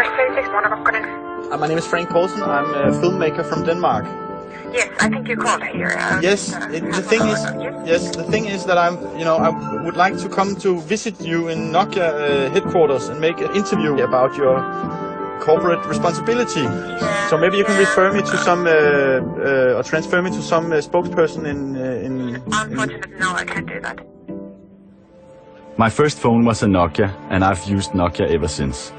My name is Frank Poulsen. I'm a filmmaker from Denmark. Yes, I think you called here. The thing is that I would like to come to visit you in Nokia headquarters and make an interview about your corporate responsibility. So maybe you can refer me to some, or transfer me to some spokesperson in. Unfortunately, no, I can't do that. My first phone was a Nokia, and I've used Nokia ever since.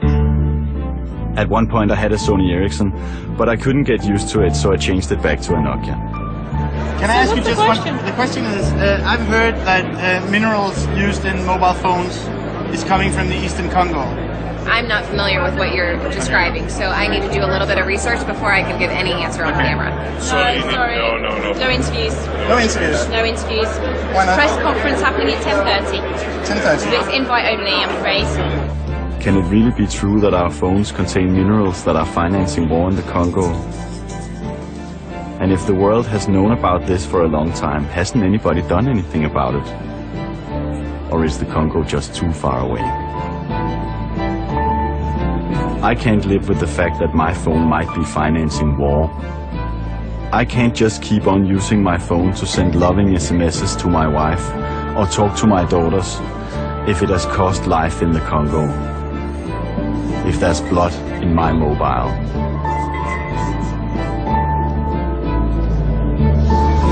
At one point I had a Sony Ericsson, but I couldn't get used to it, so I changed it back to a Nokia. Can I ask you just one? The question is, I've heard that minerals used in mobile phones is coming from the eastern Congo. I'm not familiar with what you're describing, so I need to do a little bit of research before I can give any answer on camera. Sorry. No interviews. No interviews? No interviews. Why not? Press conference happening at 10:30. 10:30? It's invite only, I'm afraid. Can it really be true that our phones contain minerals that are financing war in the Congo? And if the world has known about this for a long time, hasn't anybody done anything about it? Or is the Congo just too far away? I can't live with the fact that my phone might be financing war. I can't just keep on using my phone to send loving SMSs to my wife or talk to my daughters if it has cost life in the Congo. If there's blood in my mobile.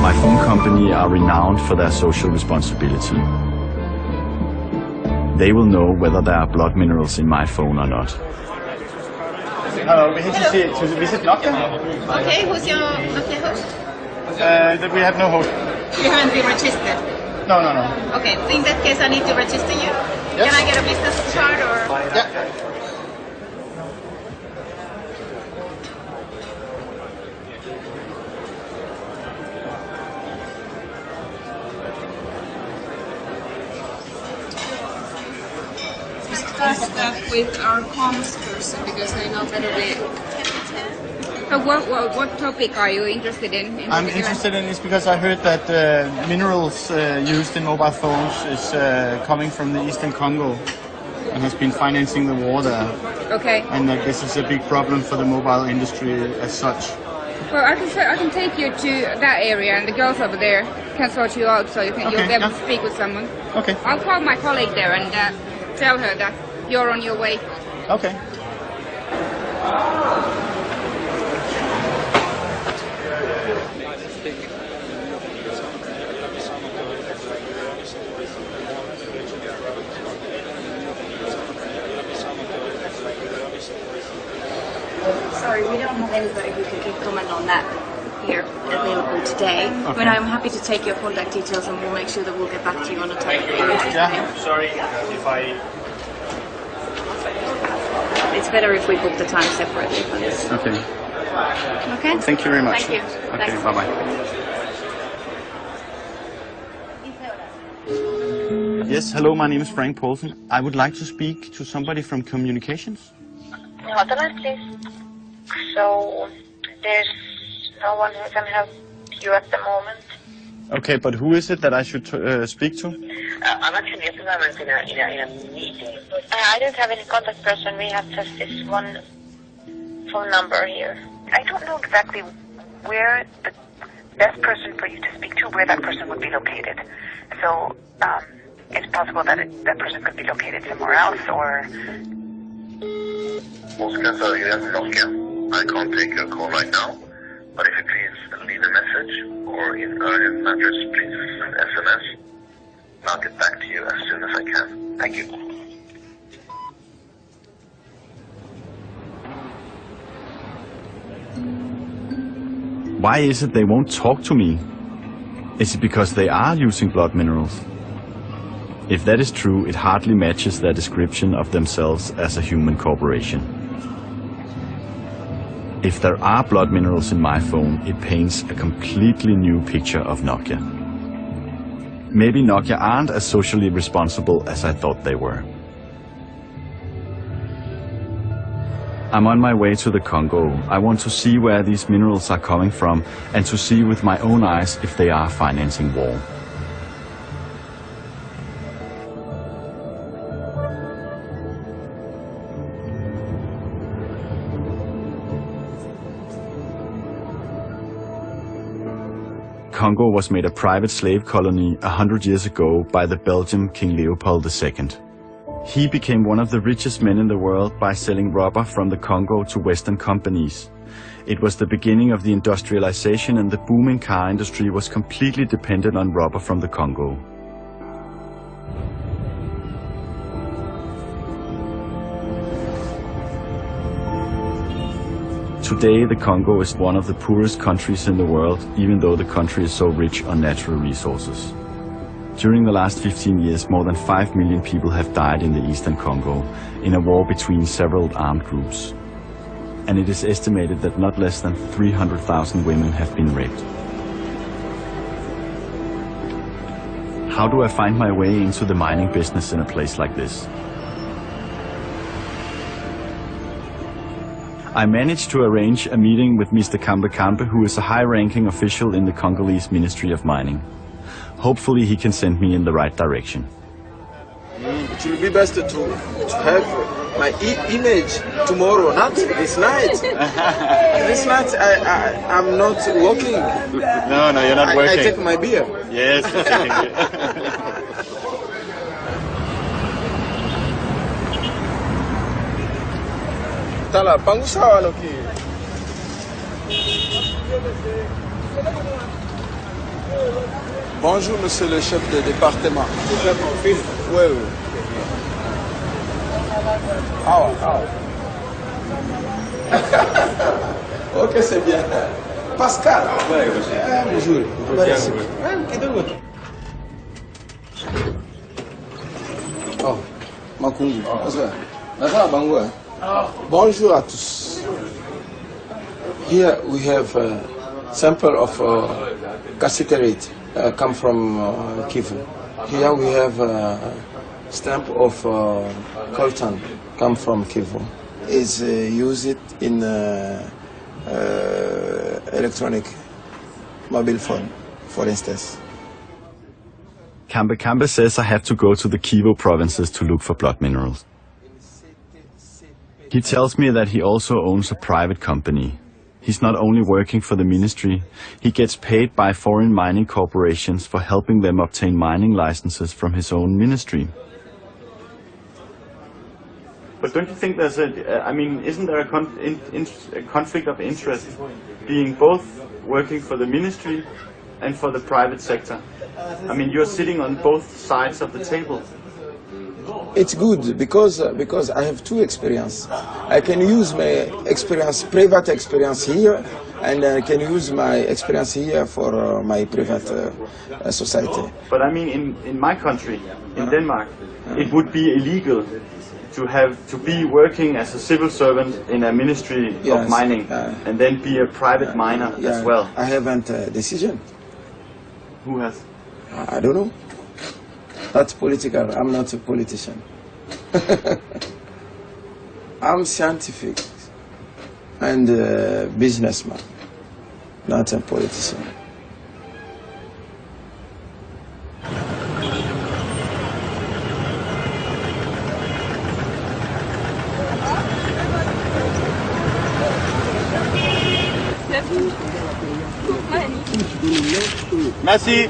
My phone company are renowned for their social responsibility. They will know whether there are blood minerals in my phone or not. Hello, we need to visit Nokia. Okay, who's your Nokia host? That we have no host. You haven't been registered? No. Okay, in that case I need to register you. Yes. Can I get a business card or? Yeah. Discuss that with our comms person because they know better way. What topic are you interested in? I'm interested in this because I heard that minerals used in mobile phones is coming from the eastern Congo and has been financing the war there. Okay. And that this is a big problem for the mobile industry as such. Well, I can take you to that area, and the girls over there can sort you out, so you'll be able to speak with someone. Okay. I'll call my colleague there and tell her that you're on your way. Okay. Sorry, we don't have anybody who can give comment on that here available today. Okay. But I'm happy to take your contact details and we'll make sure that we'll get back to you on a time. Yeah. Sorry if I. It's better if we book the time separately for this. Okay. Okay? Thank you very much. Thank you. Okay. Thanks. Bye bye. Yes. Hello. My name is Frank Poulsen. I would like to speak to somebody from communications. Hold on, please. So, there's no one who can help you at the moment. Okay, but who is it that I should speak to? I'm actually at the moment in a meeting. I don't have any contact person. We have just this one phone number here. I don't know exactly where the best person for you to speak to, where that person would be located. So, it's possible that that person could be located somewhere else, or... Oscar, sorry, that's Nokia. I can't take your call right now, but if you please leave a message or in urgent matters, please send SMS. I'll get back to you as soon as I can. Thank you. Why is it they won't talk to me? Is it because they are using blood minerals? If that is true, it hardly matches their description of themselves as a human corporation. If there are blood minerals in my phone, it paints a completely new picture of Nokia. Maybe Nokia aren't as socially responsible as I thought they were. I'm on my way to the Congo. I want to see where these minerals are coming from and to see with my own eyes if they are financing war. Congo was made a private slave colony 100 years ago by the Belgian King Leopold II. He became one of the richest men in the world by selling rubber from the Congo to Western companies. It was the beginning of the industrialization, and the booming car industry was completely dependent on rubber from the Congo. Today, the Congo is one of the poorest countries in the world, even though the country is so rich on natural resources. During the last 15 years, more than 5 million people have died in the eastern Congo, in a war between several armed groups. And it is estimated that not less than 300,000 women have been raped. How do I find my way into the mining business in a place like this? I managed to arrange a meeting with Mr. Kambe, who is a high-ranking official in the Congolese Ministry of Mining. Hopefully he can send me in the right direction. It will be best to have my image tomorrow, not this night. This night I'm not working. No, you're not working. I take my beer. Yes, you're taking beer. Tala, pangusawa no ki. Bonjour, monsieur le chef de département. Oui, oui. Ok, c'est bien. Pascal. Bonjour. Oh, Makungu. Bonjour à tous. Here we have a sample of cassiterite come from Kivu. Here we have a stamp of coltan come from Kivu. Is used in electronic mobile phone, for instance. Kambe says I have to go to the Kivu provinces to look for blood minerals. He tells me that he also owns a private company. He's not only working for the ministry, he gets paid by foreign mining corporations for helping them obtain mining licenses from his own ministry. But don't you think there's isn't there a conflict of interest being both working for the ministry and for the private sector? I mean, you're sitting on both sides of the table. It's good because I have two experience. I can use my experience, private experience here, and I can use my experience here for my private society. But I mean, in my country, in Denmark, it would be illegal to be working as a civil servant in a ministry of mining and then be a private miner as well. I haven't a decision. Who has? I don't know. That's political. I'm not a politician. I'm scientific and a businessman, not a politician. Merci.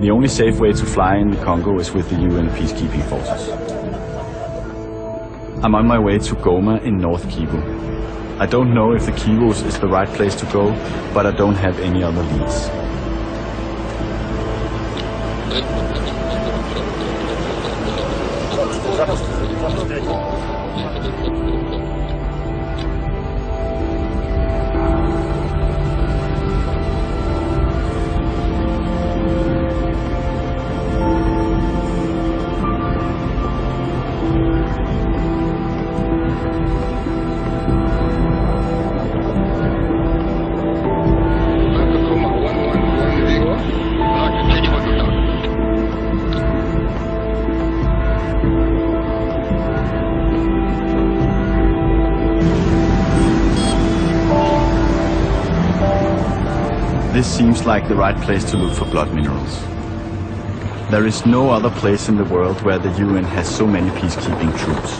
The only safe way to fly in the Congo is with the UN peacekeeping forces. I'm on my way to Goma in North Kivu. I don't know if the Kivus is the right place to go, but I don't have any other leads. This seems like the right place to look for blood minerals. There is no other place in the world where the UN has so many peacekeeping troops.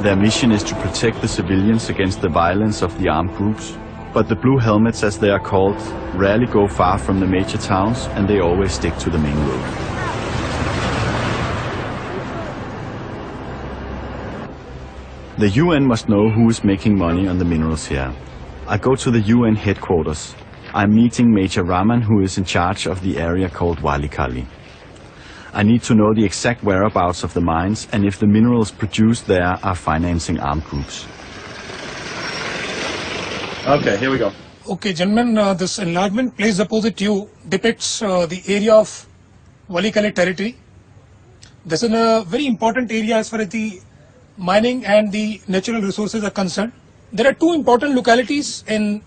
Their mission is to protect the civilians against the violence of the armed groups, but the blue helmets, as they are called, rarely go far from the major towns, and they always stick to the main road. The UN must know who is making money on the minerals here. I go to the UN headquarters. I'm meeting Major Raman, who is in charge of the area called Walikali. I need to know the exact whereabouts of the mines and if the minerals produced there are financing armed groups. Okay, here we go. Okay, gentlemen, this enlargement placed opposite you depicts the area of Walikali territory. This is a very important area as far as the mining and the natural resources are concerned. There are two important localities in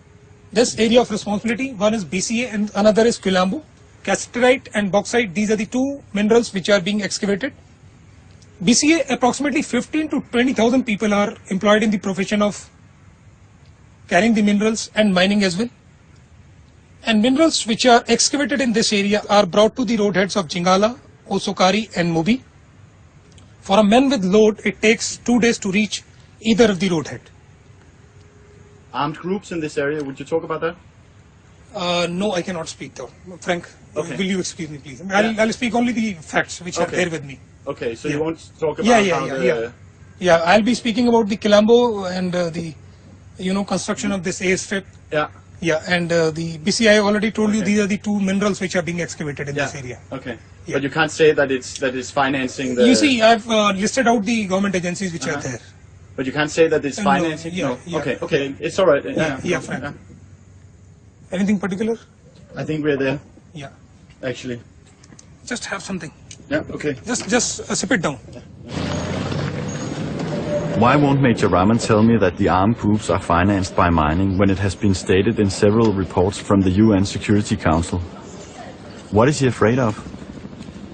this area of responsibility. One is BCA and another is Quilambo. Cassiterite and bauxite, these are the two minerals which are being excavated. BCA, approximately 15 to 20,000 people are employed in the profession of carrying the minerals and mining as well. And minerals which are excavated in this area are brought to the roadheads of Jingala, Osokari and Mubi. For a man with load, it takes 2 days to reach either of the roadhead. Armed groups in this area, would you talk about that? No, I cannot speak though. Frank, okay. Will you excuse me please? I'll speak only the facts which are there with me. Okay, so you won't talk about Yeah, I'll be speaking about the Quilambo and the construction of this airstrip. Yeah. Yeah, and the BCI I already told you these are the two minerals which are being excavated in this area. Okay. Yeah. But you can't say that it's financing the... You see, I've listed out the government agencies which are there. But you can't say that it's financing? No. Okay, it's all right. Yeah, Frank. Yeah. Anything particular? I think we're there. Yeah. Actually. Just have something. Yeah, okay. Just sip it down. Why won't Major Raman tell me that the armed groups are financed by mining when it has been stated in several reports from the UN Security Council? What is he afraid of?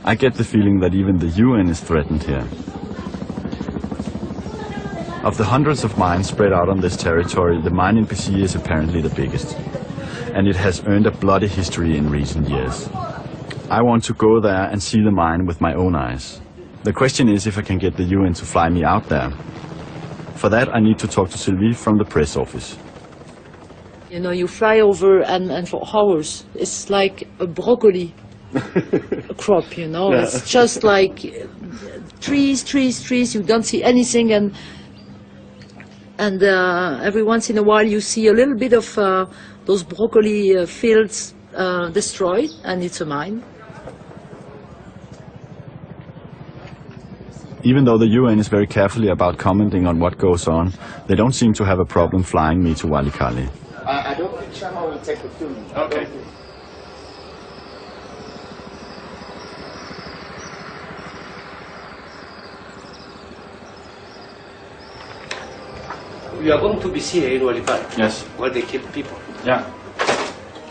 I get the feeling that even the UN is threatened here. Of the hundreds of mines spread out on this territory, the mine in Pescia is apparently the biggest. And it has earned a bloody history in recent years. I want to go there and see the mine with my own eyes. The question is if I can get the UN to fly me out there. For that, I need to talk to Sylvie from the press office. You know, you fly over and for hours, it's like a broccoli crop, you know. Yeah. It's just like trees, you don't see anything, and every once in a while you see a little bit of those broccoli fields destroyed, and it's a mine. Even though the UN is very carefully about commenting on what goes on, they don't seem to have a problem flying me to Walikali. I don't think Shama will take the film. Okay. We are going to be here in Walikali. Yes. Where they keep people. Yeah.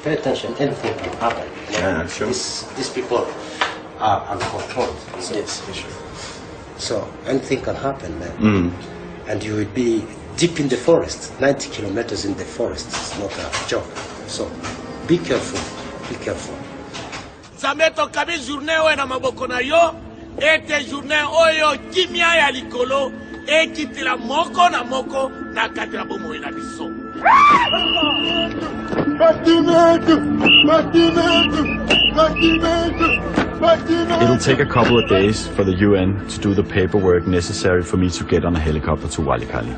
Pay attention, anything can happen. Yeah, sure. These people are uncontrolled. Yes, sure. So anything can happen, man. And you will be deep in the forest, 90 kilometers in the forest. It's not a joke. So be careful, be careful. Zameto kabi journée oyo na maboko na yo, ete journée oyo kimia ya likolo, ekitila moko na moko na katila bomo na biso. It'll take a couple of days for the UN to do the paperwork necessary for me to get on a helicopter to Walikali.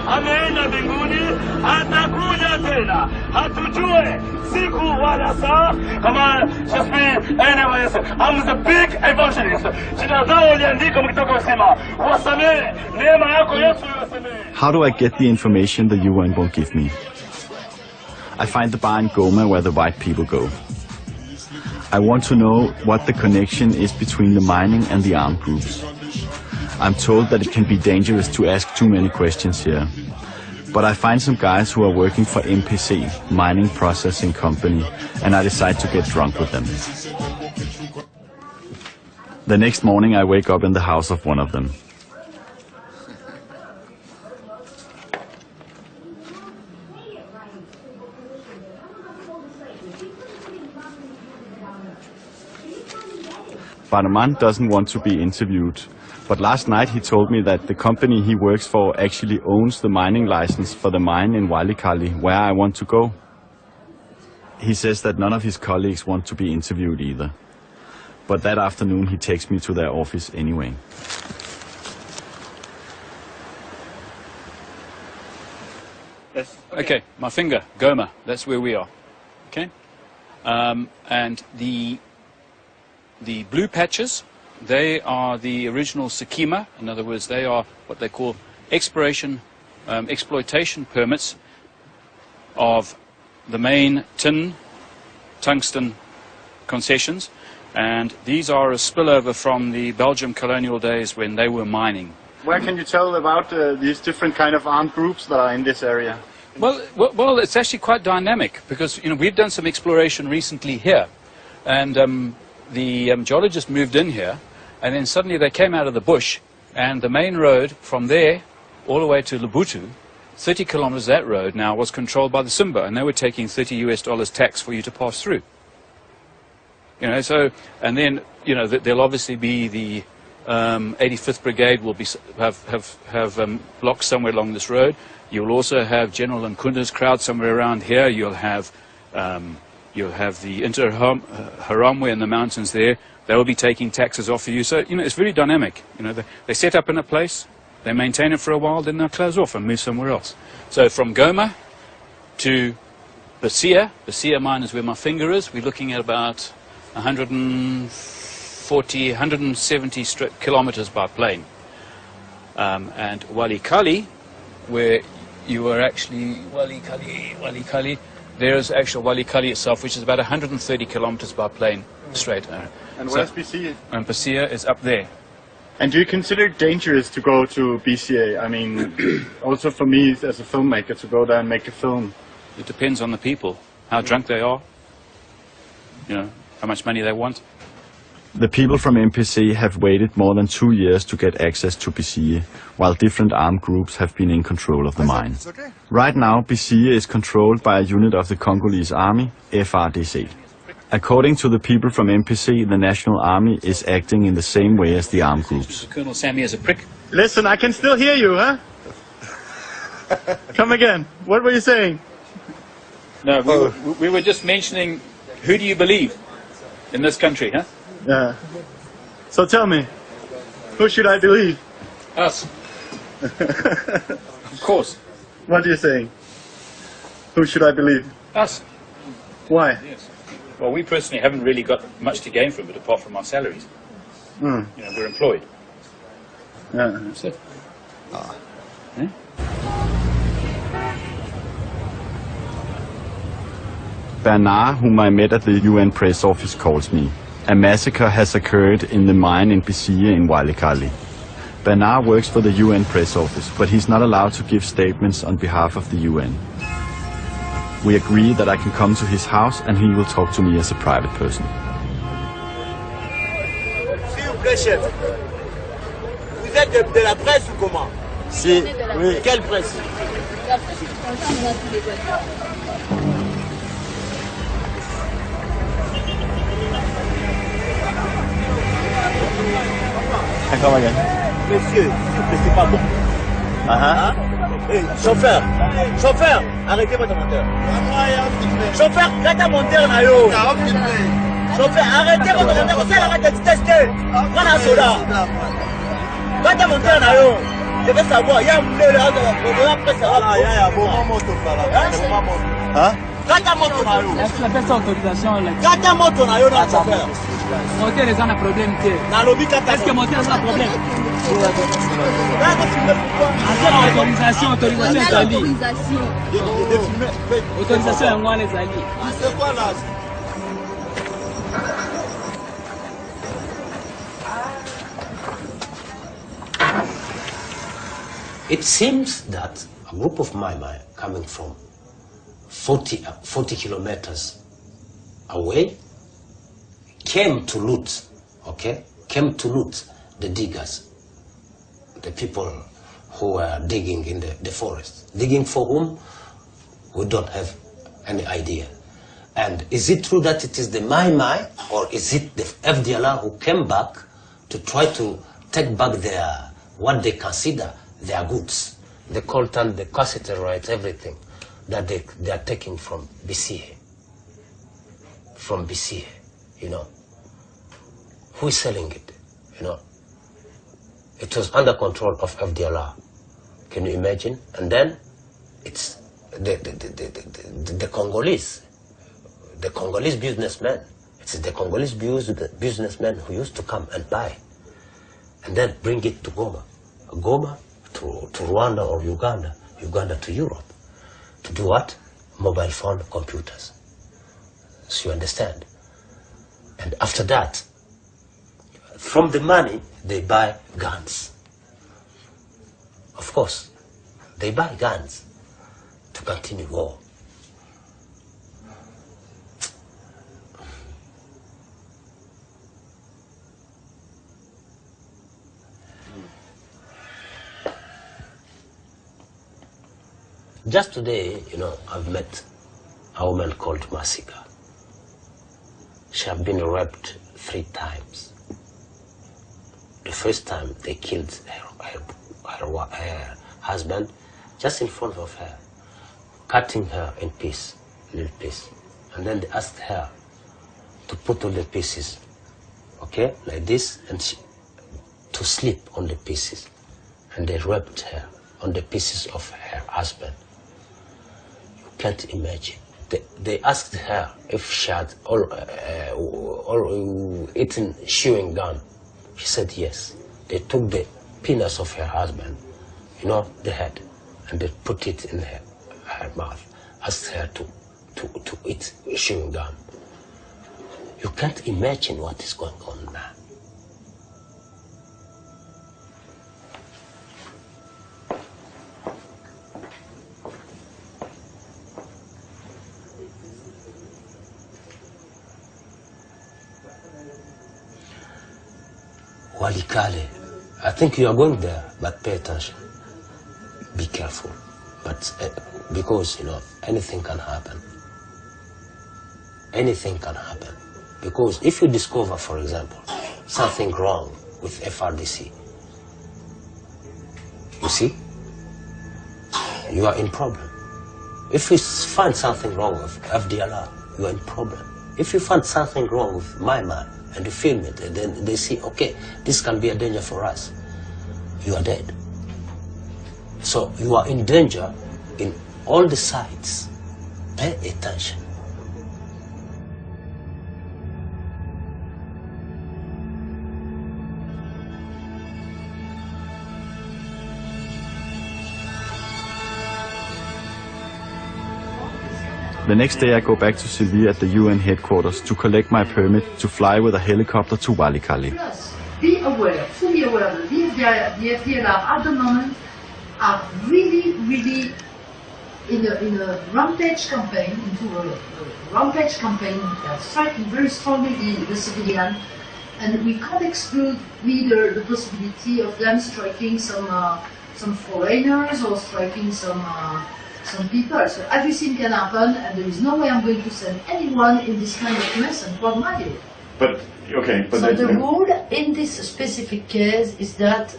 Ameenda mbinguni, atakuja tena, hatujue siku wala saa. Kama Shakespeare, anyways, I'm the big evangelist. Jina zao liandika mkitoka wasema, wasamehe, neema yako Yesu wasamehe. How do I get the information the UN won't give me? I find the bar in Goma where the white people go. I want to know what the connection is between the mining and the armed groups. I'm told that it can be dangerous to ask too many questions here. But I find some guys who are working for MPC, Mining Processing Company, and I decide to get drunk with them. The next morning I wake up in the house of one of them. Barman doesn't want to be interviewed, but last night he told me that the company he works for actually owns the mining license for the mine in Walikali, where I want to go. He says that none of his colleagues want to be interviewed either, but that afternoon he takes me to their office anyway. Yes. Okay, my finger, Goma, that's where we are. Okay? And the blue patches, they are the original Sakima. In other words, they are what they call exploitation permits of the main tin, tungsten concessions. And these are a spillover from the Belgium colonial days when they were mining. Where can you tell about these different kind of armed groups that are in this area? Well, it's actually quite dynamic because we've done some exploration recently here, and the geologists moved in here, and then suddenly they came out of the bush, and the main road from there all the way to Lubuntu, 30 kilometers of that road now was controlled by the Simba, and they were taking $30 tax for you to pass through. And then there'll obviously be the 85th Brigade will have blocks somewhere along this road. You'll also have General Nkunda's crowd somewhere around here. You'll have the Interahamwe in the mountains there. They will be taking taxes off of you. So it's very dynamic. They set up in a place, they maintain it for a while, then they'll close off and move somewhere else. So from Goma to Basia mine is where my finger is. We're looking at about 170 kilometers by plane. And Walikali, where you are actually, Walikali, there is actual Walikali itself, which is about 130 kilometers by plane straight. And where's BCA? And BCA is up there. And do you consider it dangerous to go to BCA? I mean, also for me as a filmmaker to go there and make a film. It depends on the people, how drunk they are, how much money they want. The people from MPC have waited more than 2 years to get access to BCA, while different armed groups have been in control of the mine. Right now, BCA is controlled by a unit of the Congolese army, FRDC. According to the people from MPC, the National Army is acting in the same way as the armed groups. Colonel Sammy is a prick. Listen, I can still hear you, huh? Come again. What were you saying? No, we were just mentioning, who do you believe in this country, huh? Yeah. So tell me, who should I believe? Us. Of course. What are you saying? Who should I believe? Us. Why? Yes. Well, we personally haven't really got much to gain from it apart from our salaries. Mm. We're employed. Yeah. That's it. Yeah? Bernard, whom I met at the UN press office, calls me. A massacre has occurred in the mine in Basia in Walikali. Bernard works for the UN press office, but he's not allowed to give statements on behalf of the UN. We agree that I can come to his house and he will talk to me as a private person. S'il vous plaît, chef. Vous êtes de la presse ou comment? Si, oui. Quelle presse? La presse qui concerne tous les voitures. Come again. Monsieur, s'il vous plaît, c'est pas bon. Hein? Hey, chauffeur, arrêtez votre moteur. Chauffeur, arrêtez mon moteur, nayo. Chauffeur, arrêtez votre moteur, vous allez arrêter de tester. Voilà cela. Arrêtez mon moteur, nayo. Je veux savoir, il y a un bleu là, après ça va. Il y a un bon moto là. Hein? Arrêtez mon moteur, nayo. Est-ce que la personne autorisation là? Arrêtez mon moteur, nayo, non, chauffeur. Moteur, les gens ont un problème. Est-ce que moteur a un problème? Autorisation ezali. Autorisation yango wana ezali. It seems that a group of Mai coming from 40 kilometers away came to loot, came to loot the diggers, the people who were digging in the forest. Digging for whom? We don't have any idea. And is it true that it is the Mai, or is it the FDLR who came back to try to take back their, what they consider their goods? The coltan, the cassette rights, everything that they are taking from BCA. From BCA, you know. Who is selling it, you know? It was under control of FDLR. Can you imagine? And then it's the Congolese. The Congolese businessmen. It's the Congolese businessmen who used to come and buy and then bring it to Goma. Goma to Rwanda or Uganda, Uganda to Europe. To do what? Mobile phone computers. So you understand? And after that, from the money, they buy guns. Of course, they buy guns to continue war. Just today, you know, I've met a woman called Masika. She has been raped 3 times. The first time they killed her husband just in front of her, cutting her in pieces, little piece. And then they asked her to put all the pieces, okay, like this, and to sleep on the pieces. And they raped her on the pieces of her husband. You can't imagine. They asked her if she had eaten chewing gum. She said yes. They took the penis of her husband, you know, the head, and they put it in her mouth, asked her to eat chewing gum. You can't imagine what is going on now. Walikale, I think you are going there, but pay attention. Be careful. But because, you know, anything can happen. Anything can happen. Because if you discover, for example, something wrong with FRDC, you see, you are in problem. If you find something wrong with FDLR, you are in problem. If you find something wrong with my man, and you film it, and then they see, okay, this can be a danger for us, you are dead. So you are in danger in all the sides. Pay attention. The next day I go back to Sylvie at the UN headquarters to collect my permit to fly with a helicopter to Walikale. Be aware, fully aware that the FDLR at the moment are really in a rampage campaign, They are striking very strongly the civilian, and we can't exclude either the possibility of them striking some foreigners or striking some people. So everything can happen, and there is no way I'm going to send anyone in this kind of mess and quagmire. But, okay, but... So the rule in this specific case is that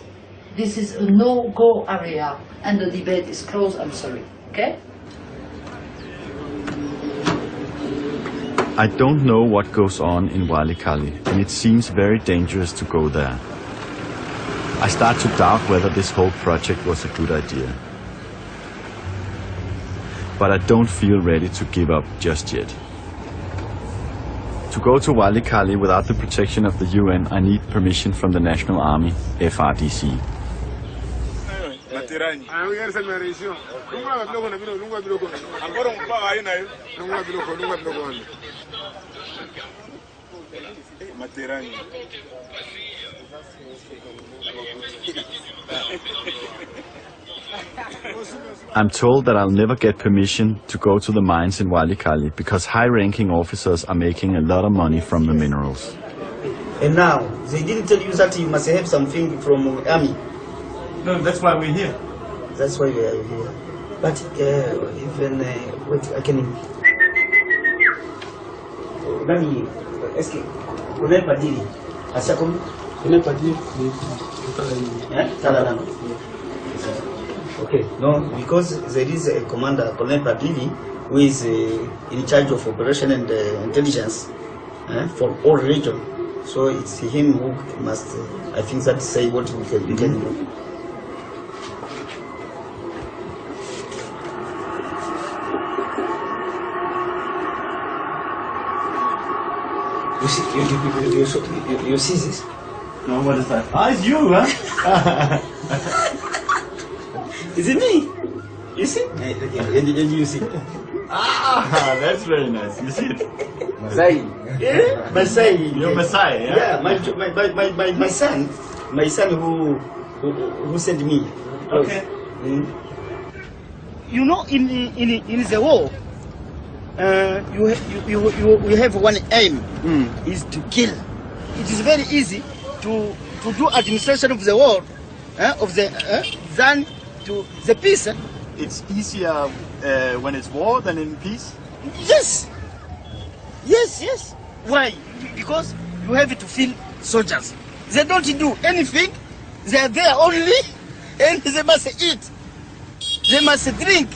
this is a no-go area, and the debate is closed, I'm sorry, okay? I don't know what goes on in Walikale, and it seems very dangerous to go there. I start to doubt whether this whole project was a good idea. But I don't feel ready to give up just yet. To go to Walikale without the protection of the UN, I need permission from the National Army, FRDC. I'm told that I'll never get permission to go to the mines in Walikale because high-ranking officers are making a lot of money from the minerals. And now, they didn't tell you that you must have something from army. No, that's why we're here. That's why we are here. But even, wait, I can... Gani, est-ce que vous n'avez pas dit à ça comme vous n'avez pas dit Talana. Okay, no, because there is a commander, Colonel Padili, who is in charge of operation and intelligence for all region. So it's him who must, I think, that say what we can do. You see this? No, what is that? Ah, it's you, huh? Is it me? You see? And you see? Ah, that's very nice. You see it? Masai. Yeah, Masai. You're Masai, yeah? Yeah, my son who sent me. Okay. You know, in the war, you have one aim, is to kill. It is very easy to do administration of the war, than to the peace. It's easier when it's war than in peace? Yes. Yes. Why? Because you have to feel soldiers. They don't do anything. They are there only, and they must eat. They must drink.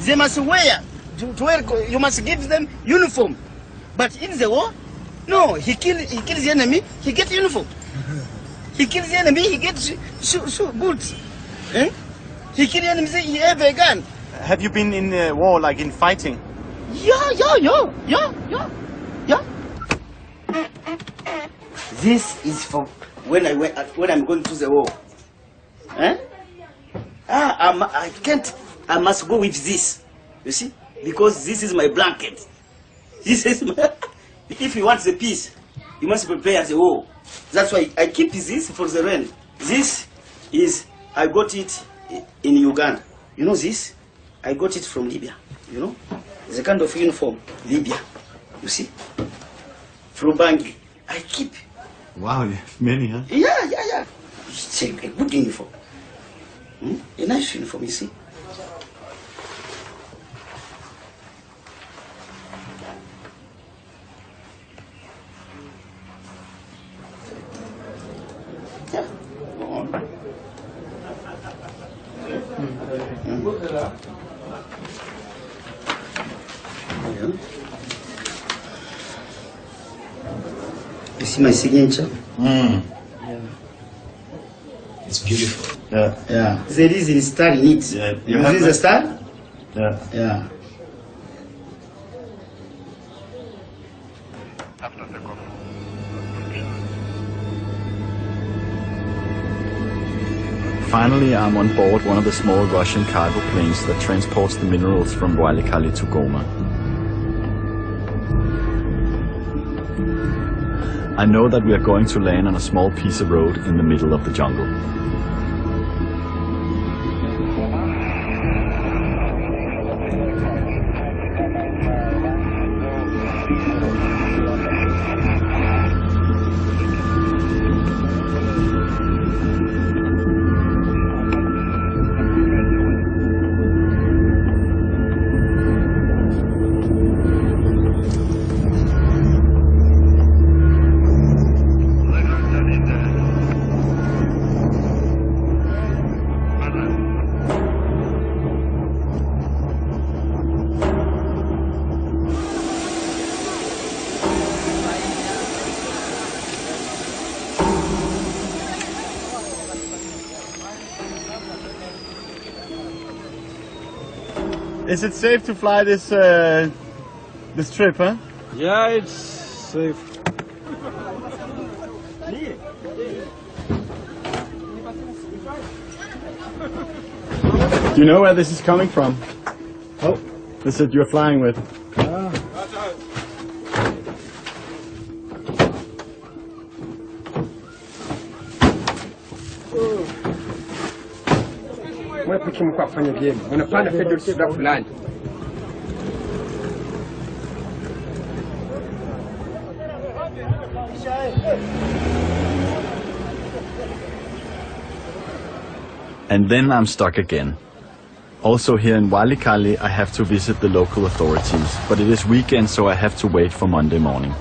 They must wear. To wear. You must give them uniform. But in the war, no. He kills the enemy. He gets uniform. He kills the enemy. He gets boots. He kills the enemy. He have a gun. Have you been in war, like in fighting? Yeah. This is for when I'm going to the war. I can't. I must go with this. You see, because this is my blanket. This is my. If you want the peace, you must prepare the war. That's why I keep this for the rain. This is I got it in Uganda. You know this? I got it from Libya. You know, the kind of uniform Libya. You see, from Bangui. I keep. Wow, you have many, huh? Yeah. It's a good uniform. A nice uniform, you see. Yeah, go on. You see my signature? It's beautiful. Yeah. There is a star in it. Yeah. You see the star? Yeah. Finally, I'm on board one of the small Russian cargo planes that transports the minerals from Walikali to Goma. I know that we are going to land on a small piece of road in the middle of the jungle. Is it safe to fly this trip, huh? Yeah, it's safe. Do you know where this is coming from? Oh, this is you're flying with. Unapanda fedha usiga fulani. And then I'm stuck again. Also here in Walikale, I have to visit the local authorities, but it is weekend, so I have to wait for Monday morning.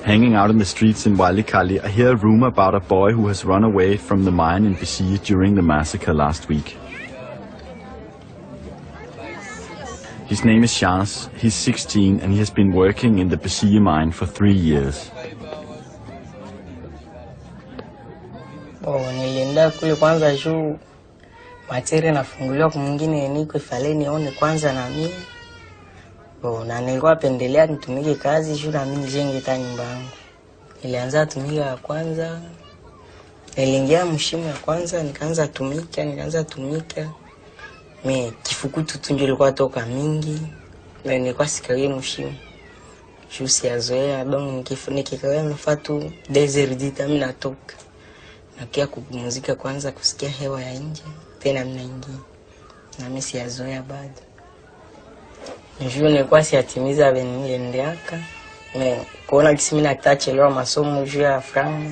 Hanging out in the streets in Walikale, I hear a rumor about a boy who has run away from the mine in Bisiye during the massacre last week. His name is Chance, he's 16 and he has been working in the Bisiye mine for 3 years. Nilienda kule kwanza juu materi nafunguliwa kwa mwingine niko ifale nione kwanza na mimi. Na nilikuwa pendelea nitumike kazi juu na mimi nijenge ta nyumba yangu. Nilianza tumika kwanza. Niliingia mshimo ya kwanza nikaanza tumika. Me kifukutu tu ndio ilikuwa toka mingi. Na nilikuwa sikawie mshimo. Juu siazoea donc nikikawia mfatu desert dita mimi natoka. Nakia kupumzika kwanza kusikia hewa ya nje. Tena mnaingia. Na mimi siazoea bado. Njoo nilikuwa siatimiza veniliendeaka. Kuona kisi mimi natachelewa masomo juu ya franga.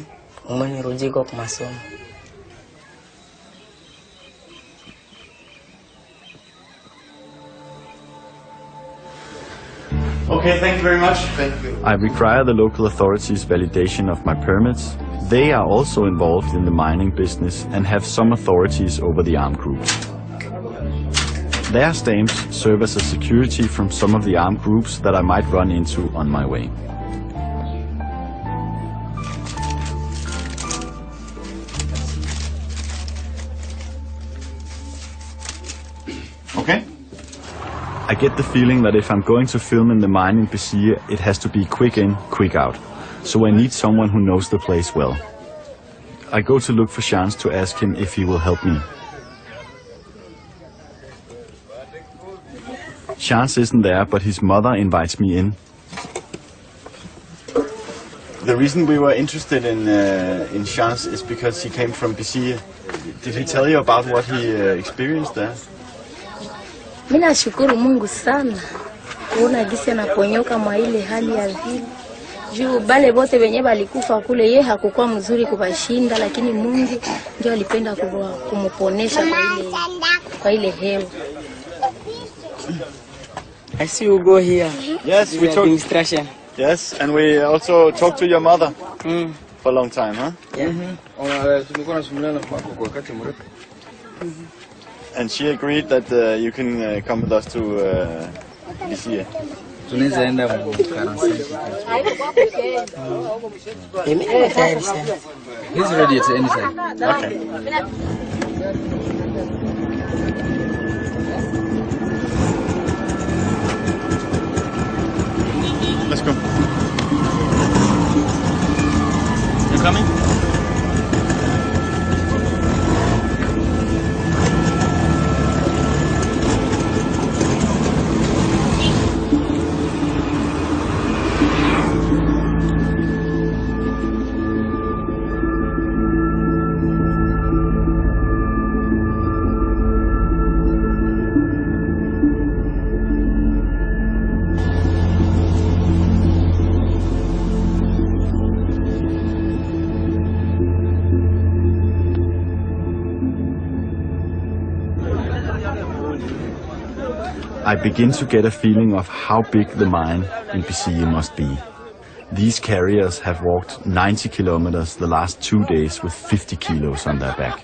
Umenirudi kwa masomo. Okay, thank you very much. Thank you. I require the local authorities' validation of my permits. They are also involved in the mining business and have some authorities over the armed groups. Their stamps serve as a security from some of the armed groups that I might run into on my way. Okay. I get the feeling that if I'm going to film in the mine in Bisiye, it has to be quick in, quick out. So I need someone who knows the place well. I go to look for Chance to ask him if he will help me. Chance isn't there, but his mother invites me in. The reason we were interested in Chance is because he came from Bisiye. Did he tell you about what he experienced there? Mimi nashukuru Mungu sana kuona gisi anaponyoka mwa ile hali ya vile. Juu bale bote wenye balikufa kule yeye hakukuwa mzuri kubashinda, lakini Mungu ndio alipenda kumuponesha kwa ile hewa. I see you go here. Yes, we talked. Administration. Yes, and we also talked to your mother for a long time, huh? Yeah. And she agreed that you can come with us to Bisiye. He's ready at any time. Okay. Let's go. You coming? I begin to get a feeling of how big the mine in Bisiye must be. These carriers have walked 90 kilometers the last 2 days with 50 kilos on their back.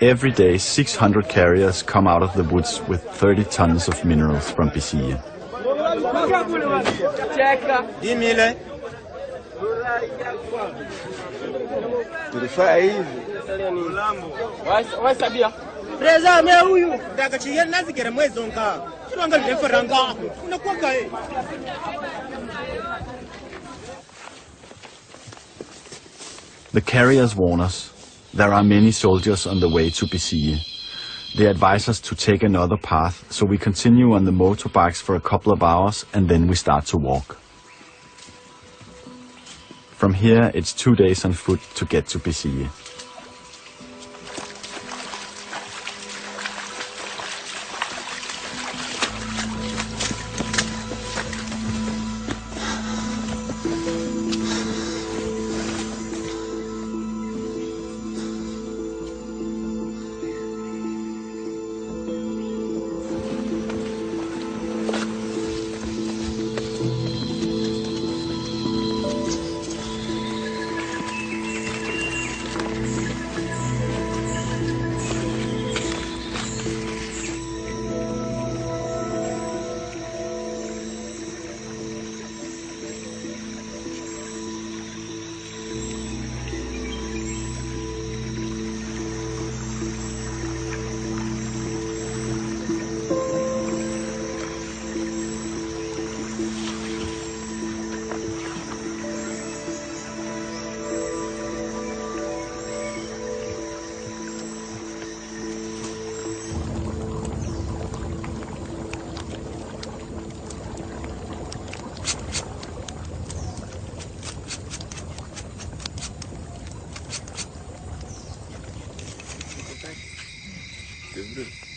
Every day, 600 carriers come out of the woods with 30 tons of minerals from Bisiye. Reza mea huyu daga chiye nazi kere mwezi onka chiranga leferanga unakuwa kae. The carriers warn us. There are many soldiers on the way to Bisiye. They advise us to take another path, so we continue on the motorbikes for a couple of hours and then we start to walk. From here, it's 2 days on foot to get to Bisiye.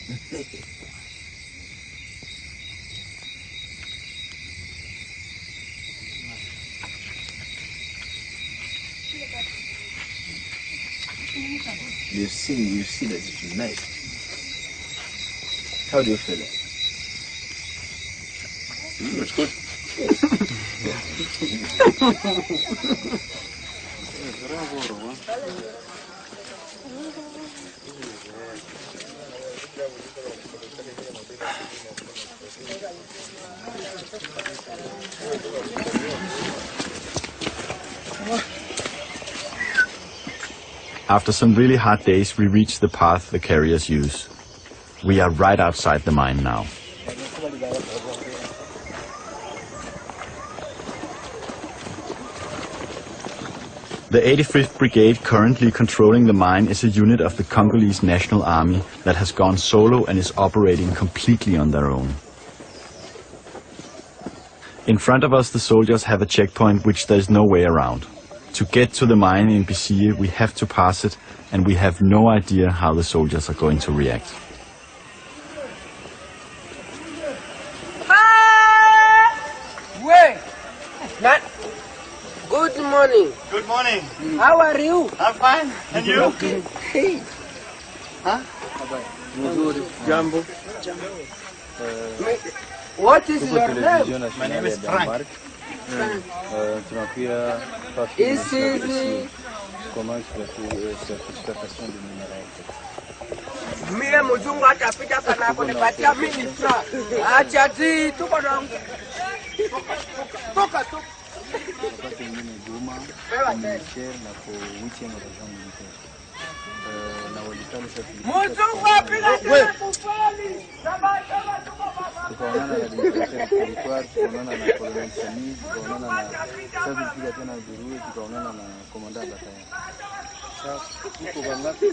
You see that it's nice. How do you feel it? It's good. After some really hot days, we reach the path the carriers use. We are right outside the mine now. The 85th Brigade currently controlling the mine is a unit of the Congolese National Army that has gone solo and is operating completely on their own. In front of us, the soldiers have a checkpoint which there is no way around. To get to the mine in Bissie, we have to pass it, and we have no idea how the soldiers are going to react. Wait! Good morning. Good morning. How are you? I'm fine. And you? Okay. Hey. Huh? Jambo. What is your name? My name is Frank. This is... Mie mzungu atapita pana kunipatia ministra. Acha zi tuko na toka. Wakati mwingine Goma, Niger na kwa wiki ya mabajamu militaire. Na walikali sasa. Mzungu apila tena kufali. Tukaonana na militaire territoire, tukaonana na colonel Sami, tukaonana na sasa tulifika tena Burundi, tukaonana na komanda bataillon. Sasa tuko wangapi?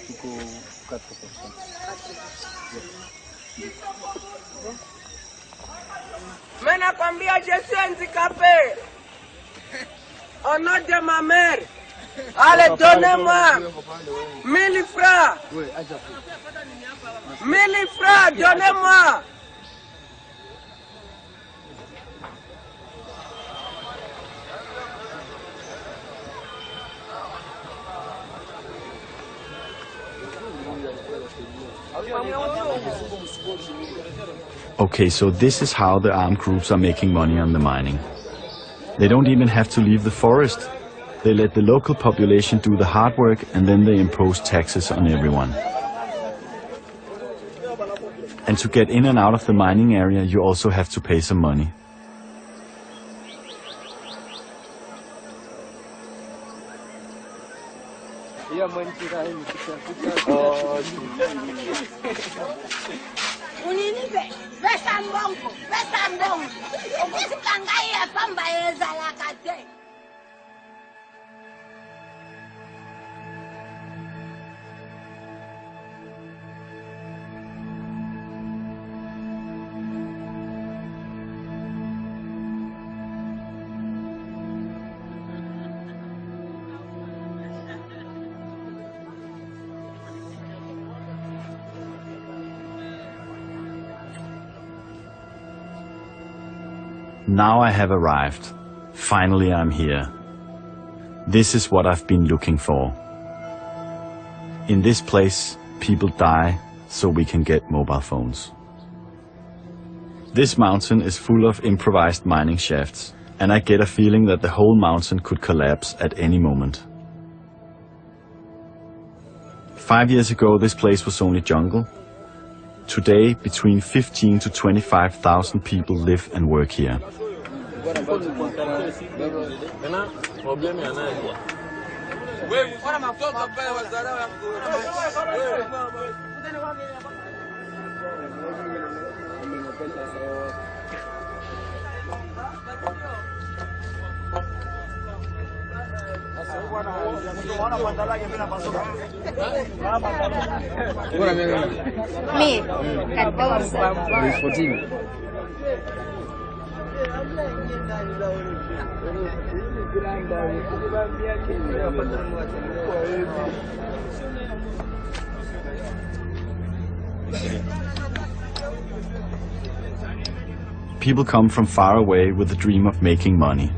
Tuko 4%. Mais nakwambia je suis handicapé. Au nom de ma mère. Allez, donnez-moi 1000 francs. 1000 francs, donnez-moi. Okay, so this is how the armed groups are making money on the mining. They don't even have to leave the forest. They let the local population do the hard work, and then they impose taxes on everyone. And to get in and out of the mining area, you also have to pay some money. Now I have arrived. Finally I'm here. This is what I've been looking for. In this place, people die so we can get mobile phones. This mountain is full of improvised mining shafts, and I get a feeling that the whole mountain could collapse at any moment. 5 years ago, this place was only jungle. Today, between 15 to 25,000 people live and work here. Me, 14. People come from far away with the dream of making money.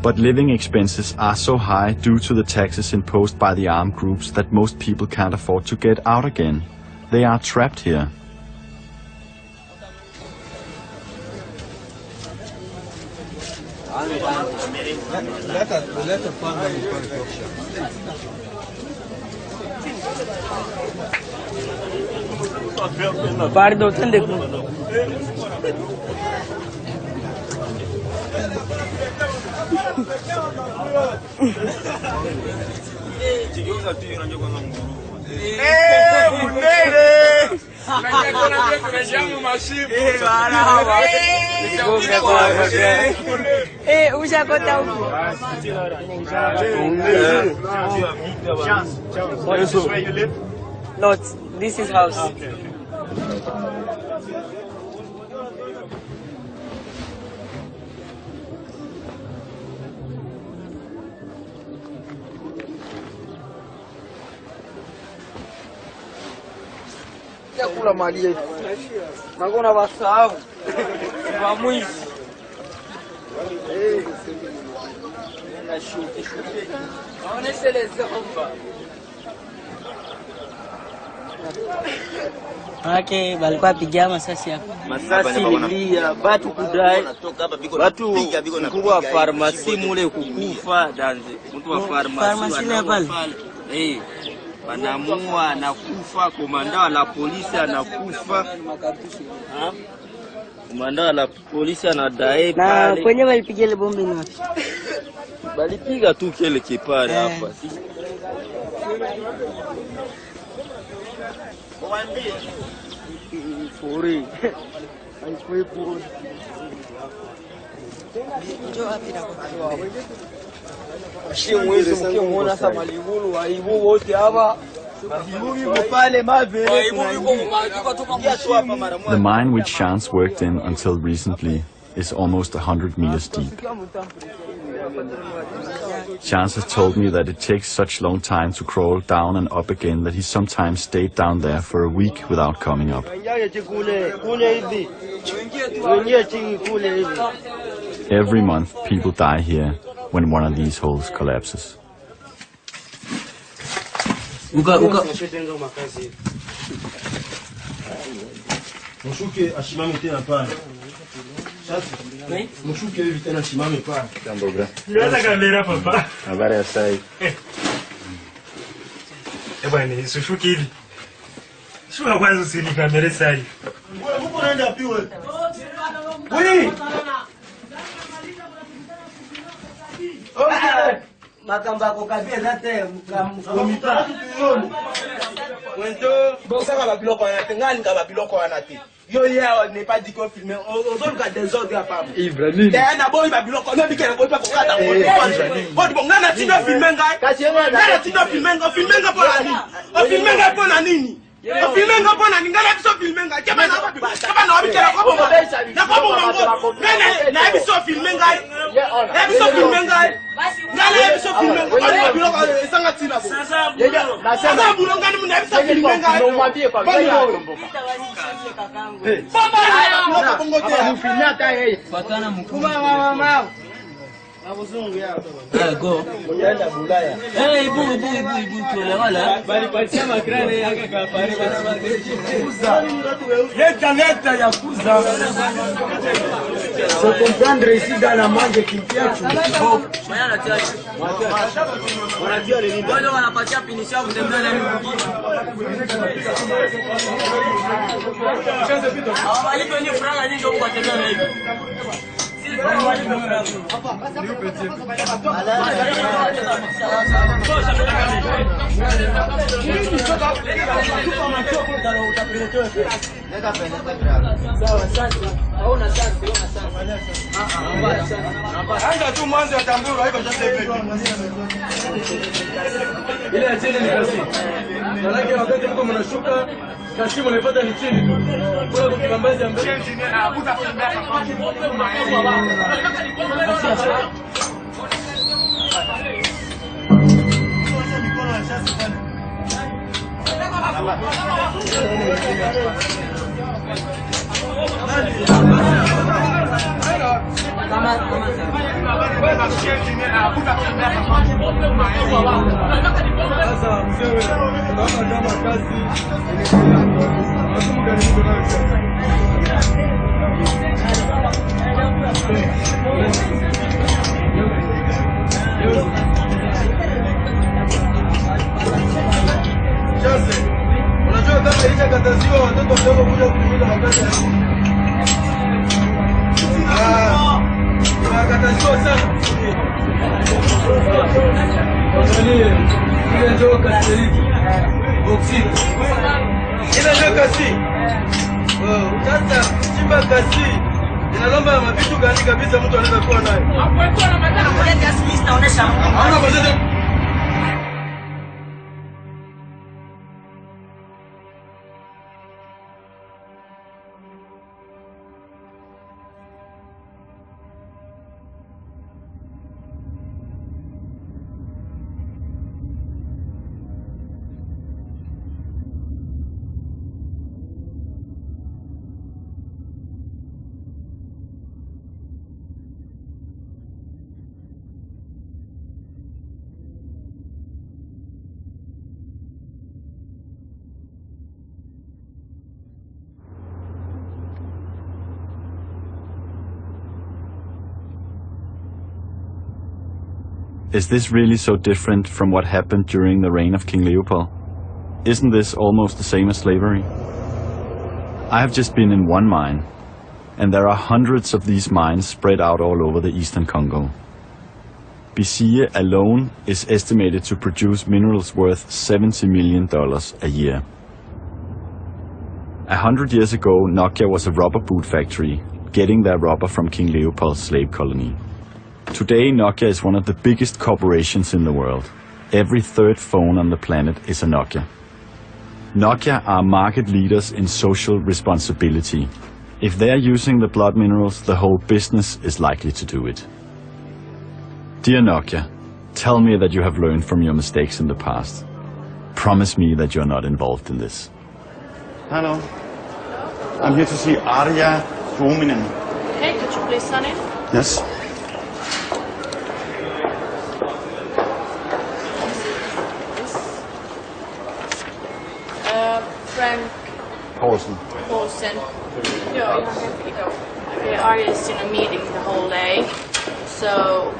But living expenses are so high due to the taxes imposed by the armed groups that most people can't afford to get out again. They are trapped here. Pardon, No, this is house. Kula mali yetu. Magona wasahau. Wa mwizi. Oneshe les hommes. Ake balikuwa pigia masasi hapo. Masasi lia batu kudai. Batu kuwa farmasi mule kukufa danze. Mtu wa farmasi pale. Wanamua anakufa, komanda wa la polisi anakufa. Komanda wa la polisi anadai pale. Na kwenye walipiga ile bombe ni wapi? Walipiga tu kile kipale hapa. Furi. Haikuepo. Njoo wapi na kwa? Sio mwezi mkimuona sasa maligulu waibu wote hapa. The mine which Chance worked in until recently is almost 100 meters deep. Chance has told me that it takes such long time to crawl down and up again that he sometimes stayed down there for a week without coming up. Every month people die here when one of these holes collapses. Mshuke ashimame tena pale. Sasa mshuke hivi tena ashimame pale. Jambo bra. Niweza kamera papa. Habari ya sai. Bwana usishuke hivi. Shuka kwanza usini kamera sai. Wewe uko unaenda wapi wewe? Wewe. Makamba ko kabia zate mkamita. Wento bosaka ba biloko ya tengani ka ba biloko wana te. Yo ya ne pas dit qu'on filme. On ka des ordres à pas. Ibrahim. Na boy ba biloko na bikela boy pa ko kata ko. Bon ngana tindo filme ngai. Ngana tindo filme ngai. Filme ngai pour la nini? O filme ngai pour la nini? O filme ngai pour la nini? Ngana biso filme ngai. Kaba na bikela ko bo. Na ko bo ngo. Na biso filme ngai. Na biso filme ngai. Ngana biso filme ngai. Ba biloko esanga tina bo. Sasa bulonga ni mna biso filme ngai. No mwambie kwa go. Faut comprendre ici dans la mangue qui tient. Anga tu mwanzo wa tamburu haiko sasa hivi. Ile ya chini ni kasi. Maanake wakati mko mnashuka kasi mnapata ni chini tu. Bora kukibambazi ya mbele. Unajua kama ilikataziwa watoto wadogo kuja kutumika makazi ya nje. Wakataziwa sana. Angalia, ile ndio kasi hii. Boxing. Ile ndio kasi. Sasa chimba kasi. Inalomba mavitu gani kabisa mtu anaweza kuwa nayo. Hapo na madhara moja kiasi mimi naonesha. Hauna budget. Is this really so different from what happened during the reign of King Leopold? Isn't this almost the same as slavery? I have just been in one mine, and there are hundreds of these mines spread out all over the eastern Congo. Bisie alone is estimated to produce minerals worth $70 million a year. 100 years ago, Nokia was a rubber boot factory, getting their rubber from King Leopold's slave colony. Today, Nokia is one of the biggest corporations in the world. Every third phone on the planet is a Nokia. Nokia are market leaders in social responsibility. If they are using the blood minerals, the whole business is likely to do it. Dear Nokia, tell me that you have learned from your mistakes in the past. Promise me that you are not involved in this. Hello. I'm here to see Arya Tuominen. Okay, could you please sign in? Yes. Frank Paulsen. Yeah, okay, Arya is in a meeting the whole day. So,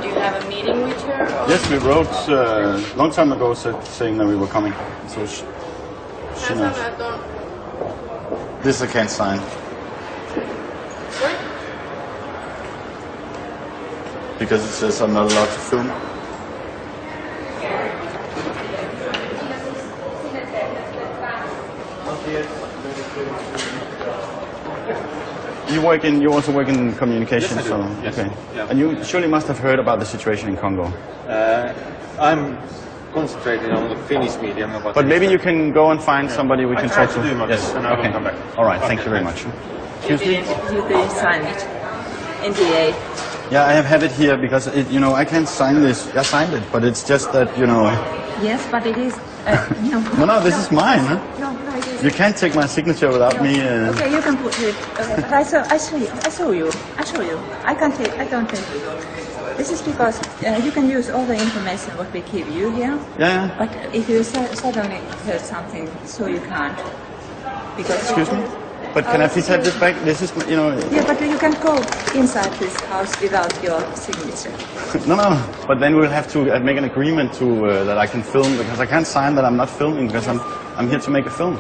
do you have a meeting with her? Or? Yes, we wrote a long time ago saying that we were coming. So she knows. This I can't sign. Sorry? Because it says I'm not allowed to film. You also work in communication, yes, I do. so Yes. okay. Yeah. And you surely must have heard about the situation in Congo. I'm concentrating on the Finnish medium. But maybe you can go and find somebody we can talk to. Do my best, and I will come back. All right. Thank you very much. You didn't sign it. NDA. Yeah, I have had it here because I can't sign this. I signed it, but it's just that Yes, but it is. No, this is mine. Huh? No, it is. You can't take my signature without me. Okay, you can put it. But I show you. I can't take it. This is because you can use all the information what we give you here. Yeah. But if you suddenly heard something, so you can't. Because Excuse me? But can I please have this back? This is, Yeah, but you can't go inside this house without your signature. No. But then we'll have to make an agreement to that I can film, because I can't sign that I'm not filming, because I'm here to make a film.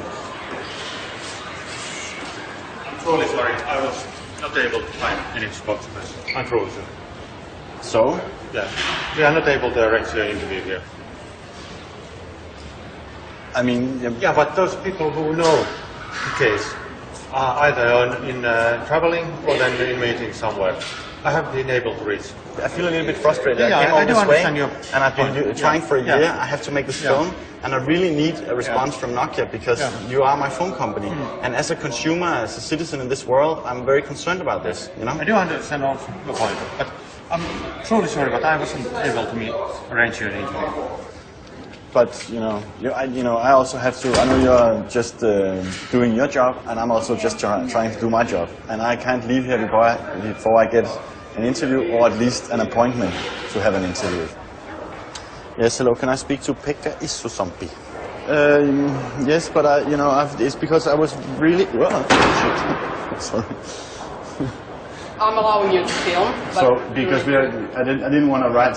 Truly sorry, I was not able to find any spokesperson. I'm truly sorry. So? Yeah, we are not able to arrange an interview here. I mean... Yeah, but those people who know the case are either in traveling or then in meetings somewhere. I haven't been able to reach. I feel a little bit frustrated. Yeah, I came all do this way, understand your and I've been trying for a year. Yeah. I have to make this film, and I really need a response from Nokia, because you are my phone company. And as a consumer, as a citizen in this world, I'm very concerned about this. I do understand also your point, but I'm truly sorry, but I wasn't able to arrange an interview. but I also have to. I know you're just doing your job, and I'm also just trying to do my job, and I can't leave here before I get an interview or at least an appointment to have an interview. Yes, hello. Can I speak to Pekka Isosompi? Yes, but it's because I was really. Sorry. I'm allowing you to film. So because I didn't want to write,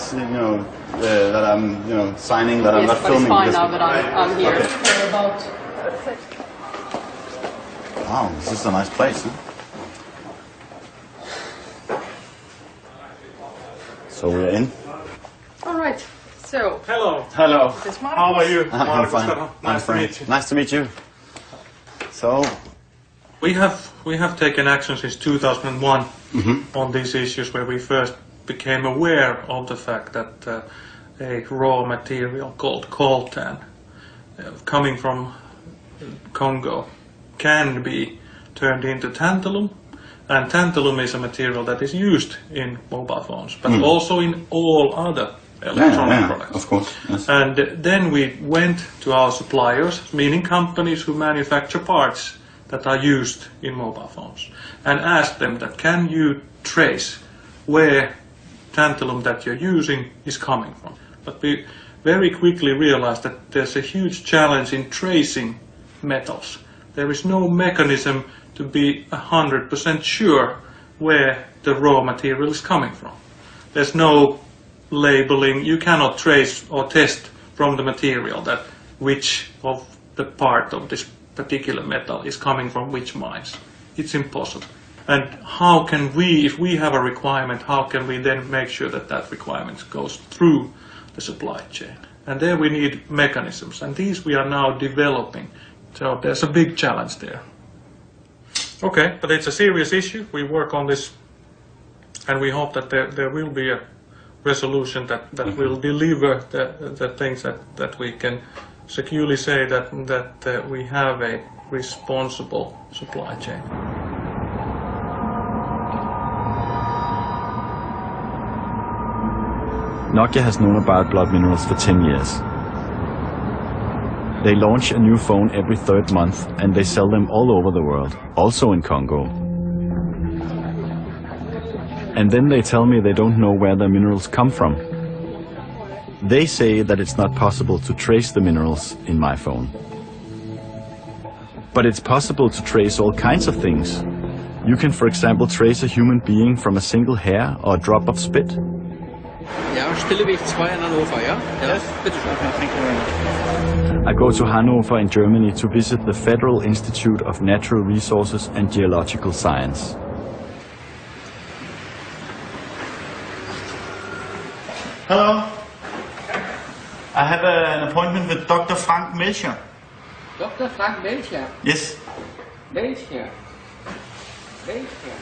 that I'm, signing that I'm not filming. Yes, but it's fine now that I'm here. Okay. About. Wow, this is a nice place. Huh? So we're in. All right. So. Hello. Hello. How are you? I'm fine. Nice to meet you. Nice to meet you. So. We have taken action since 2001 on these issues, where we first became aware of the fact that a raw material called coltan, coming from Congo, can be turned into tantalum, and tantalum is a material that is used in mobile phones, but also in all other electronic products. Of course. Yes. And then we went to our suppliers, meaning companies who manufacture parts that are used in mobile phones, and asked them that, can you trace where tantalum that you're using is coming from? But we very quickly realized that there's a huge challenge in tracing metals. There is no mechanism to be 100% sure where the raw material is coming from. There's no labeling. You cannot trace or test from the material that which of the part of this particular metal is coming from which mines. It's impossible. And how can we, if we have a requirement, how can we then make sure that that requirement goes through the supply chain? And there we need mechanisms, and these we are now developing. So there's a big challenge there. Okay, but it's a serious issue. We work on this, and we hope that there will be a resolution that will deliver the things that we can securely say that we have a responsible supply chain. Nokia has known about blood minerals for 10 years. They launch a new phone every third month, and they sell them all over the world, also in Congo. And then they tell me they don't know where the minerals come from. They say that it's not possible to trace the minerals in my phone. But it's possible to trace all kinds of things. You can, for example, trace a human being from a single hair or a drop of spit. Ja, Stilleweg 2 in Hannover, ja? Yes. Bitte schön. Thank you very much. I go to Hanover in Germany to visit the Federal Institute of Natural Resources and Geological Science. Hello. I have an appointment with Dr. Frank Melcher. Dr. Frank Melcher? Yes. Melcher. Melcher.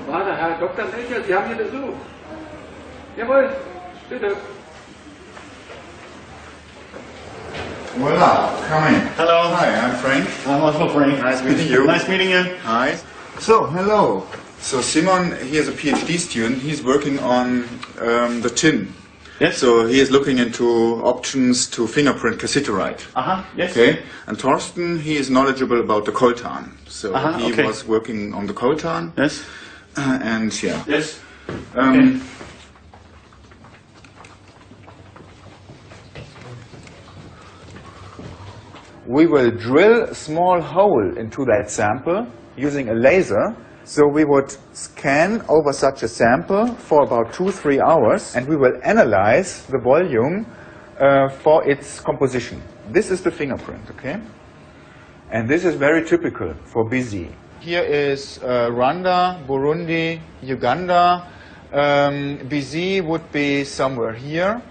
Warte, Herr Dr. Melcher, Sie haben hier Besuch. Jawohl, bitte. Voila, come in. Hello. Hi, I'm Frank. I'm also Frank. Nice meeting you. Nice meeting you. Hi. So, hello. So Simon, he is a PhD student. He's working on the tin. Yes. So he is looking into options to fingerprint cassiterite. Yes. Okay. And Thorsten, he is knowledgeable about the coltan. So he okay. was working on the coltan. Yes. And yeah. Yes. Okay. We will drill a small hole into that sample using a laser. So we would scan over such a sample for about 2-3 hours, and we will analyze the volume for its composition. This is the fingerprint, okay? And this is very typical for BZ. Here is Rwanda, Burundi, Uganda. BZ would be somewhere here.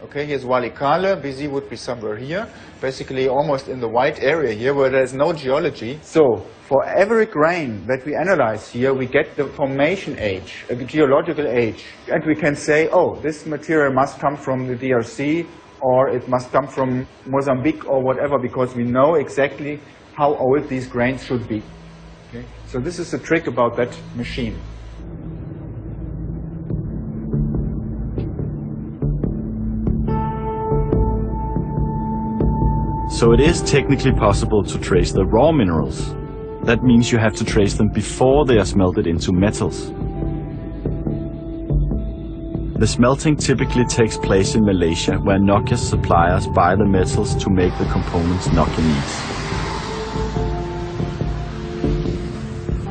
Okay, here's Walikale. BZ would be somewhere here. Basically almost in the white area here where there's no geology. So for every grain that we analyze here, we get the formation age, a geological age. And we can say, oh, this material must come from the DRC, or it must come from Mozambique or whatever, because we know exactly how old these grains should be. Okay? So this is the trick about that machine. So it is technically possible to trace the raw minerals. That means you have to trace them before they are smelted into metals. The smelting typically takes place in Malaysia, where Nokia's suppliers buy the metals to make the components Nokia needs.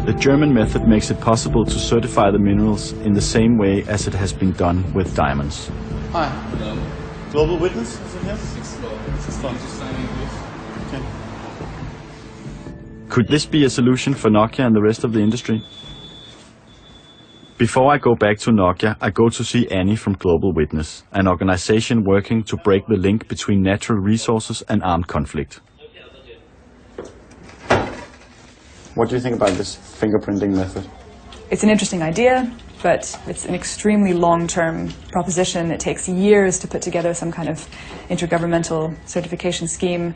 The German method makes it possible to certify the minerals in the same way as it has been done with diamonds. Hi. Global Witness, is it here? Okay. Could this be a solution for Nokia and the rest of the industry? Before I go back to Nokia, I go to see Annie from Global Witness, an organization working to break the link between natural resources and armed conflict. What do you think about this fingerprinting method? It's an interesting idea, but it's an extremely long-term proposition. It takes years to put together some kind of intergovernmental certification scheme.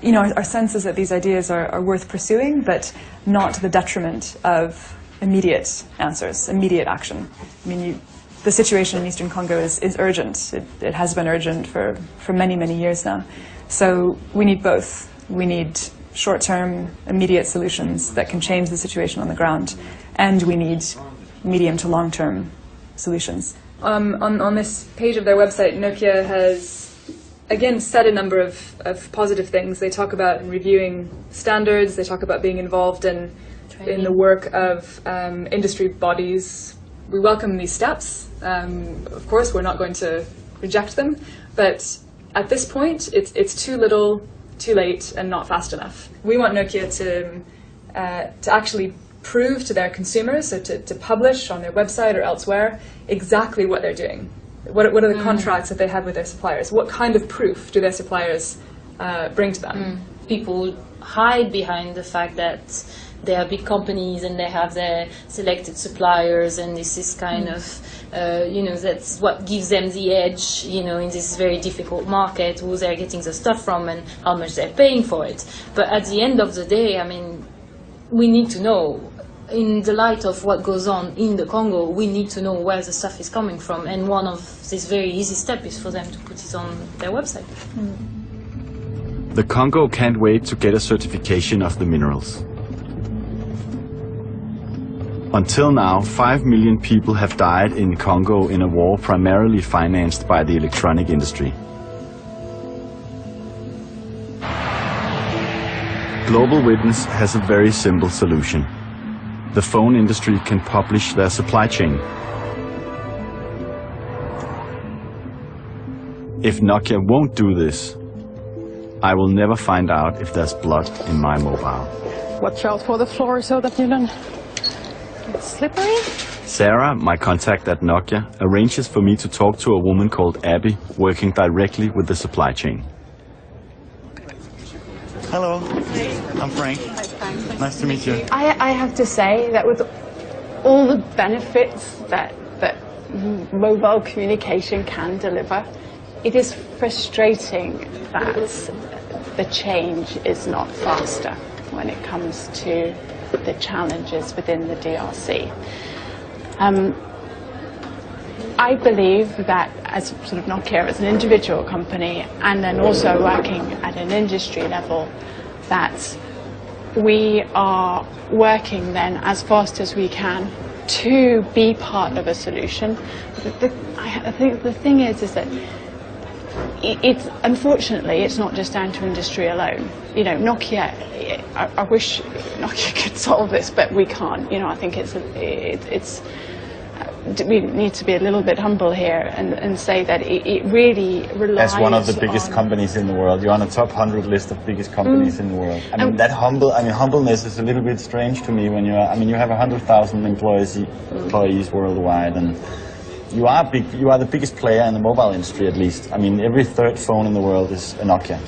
You know, our sense is that these ideas are worth pursuing, but not to the detriment of immediate answers, immediate action. I mean, the situation in Eastern Congo is urgent. It has been urgent for many, many years now. So we need both. We need short-term, immediate solutions that can change the situation on the ground, and we need medium to long-term solutions. On this page of their website, Nokia has, again, said a number of positive things. They talk about reviewing standards, they talk about being involved in the work of industry bodies. We welcome these steps. Of course, we're not going to reject them, but at this point, it's too little, too late, and not fast enough. We want Nokia to actually prove to their consumers, so to publish on their website or elsewhere, exactly what they're doing. What are the contracts that they have with their suppliers? What kind of proof do their suppliers bring to them? People hide behind the fact that they are big companies and they have their selected suppliers, and this is kind of, you know, that's what gives them the edge, you know, in this very difficult market, who they're getting the stuff from and how much they're paying for it. But at the end of the day, I mean, we need to know, in the light of what goes on in the Congo, we need to know where the stuff is coming from, and one of these very easy steps is for them to put it on their website. The Congo can't wait to get a certification of the minerals. Until now, 5 million people have died in Congo in a war primarily financed by the electronic industry. Global Witness has a very simple solution. The phone industry can publish their supply chain. If Nokia won't do this, I will never find out if there's blood in my mobile. Watch out for the floor so that you don't get slippery. Sarah, my contact at Nokia, arranges for me to talk to a woman called Abby, working directly with the supply chain. Hello, I'm Frank. Hi, Frank. Nice to meet you. I have to say that with all the benefits that mobile communication can deliver, it is frustrating that the change is not faster when it comes to the challenges within the DRC. I believe that as sort of Nokia, as an individual company, and then also working at an industry level, that we are working then as fast as we can to be part of a solution. I think the thing is that it's unfortunately it's not just down to industry alone. You know, Nokia. I wish Nokia could solve this, but we can't. You know, I think we need to be a little bit humble here and say that it really relies. As one of the biggest companies in the world, you're on a top 100 list of biggest companies in the world. I mean, humbleness is a little bit strange to me when you are. I mean, you have 100,000 employees worldwide, and you are big. You are the biggest player in the mobile industry, at least. I mean, every third phone in the world is a Nokia.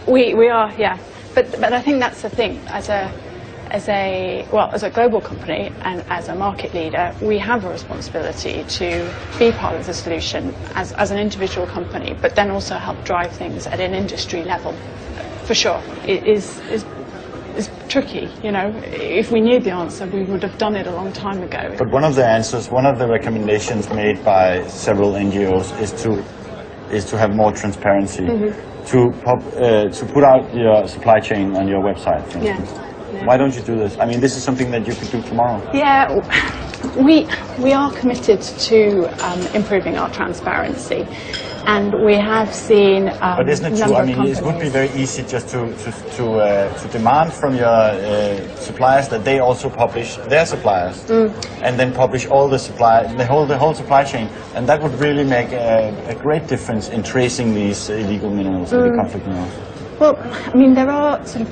We are, yeah. But I think that's the thing. As a global company and as a market leader, we have a responsibility to be part of the solution as an individual company, but then also help drive things at an industry level. For sure, it is tricky. You know, if we knew the answer, we would have done it a long time ago. But one of the answers, one of the recommendations made by several NGOs is to have more transparency. to put out your supply chain on your website, for instance. Why don't you do this? I mean, this is something that you could do tomorrow. Yeah, we are committed to improving our transparency, and we have seen. But isn't it true? I mean, it would be very easy just to demand from your suppliers that they also publish their suppliers, and then publish all the the whole supply chain, and that would really make a great difference in tracing these illegal minerals, the conflict minerals. Well, I mean, there are sort of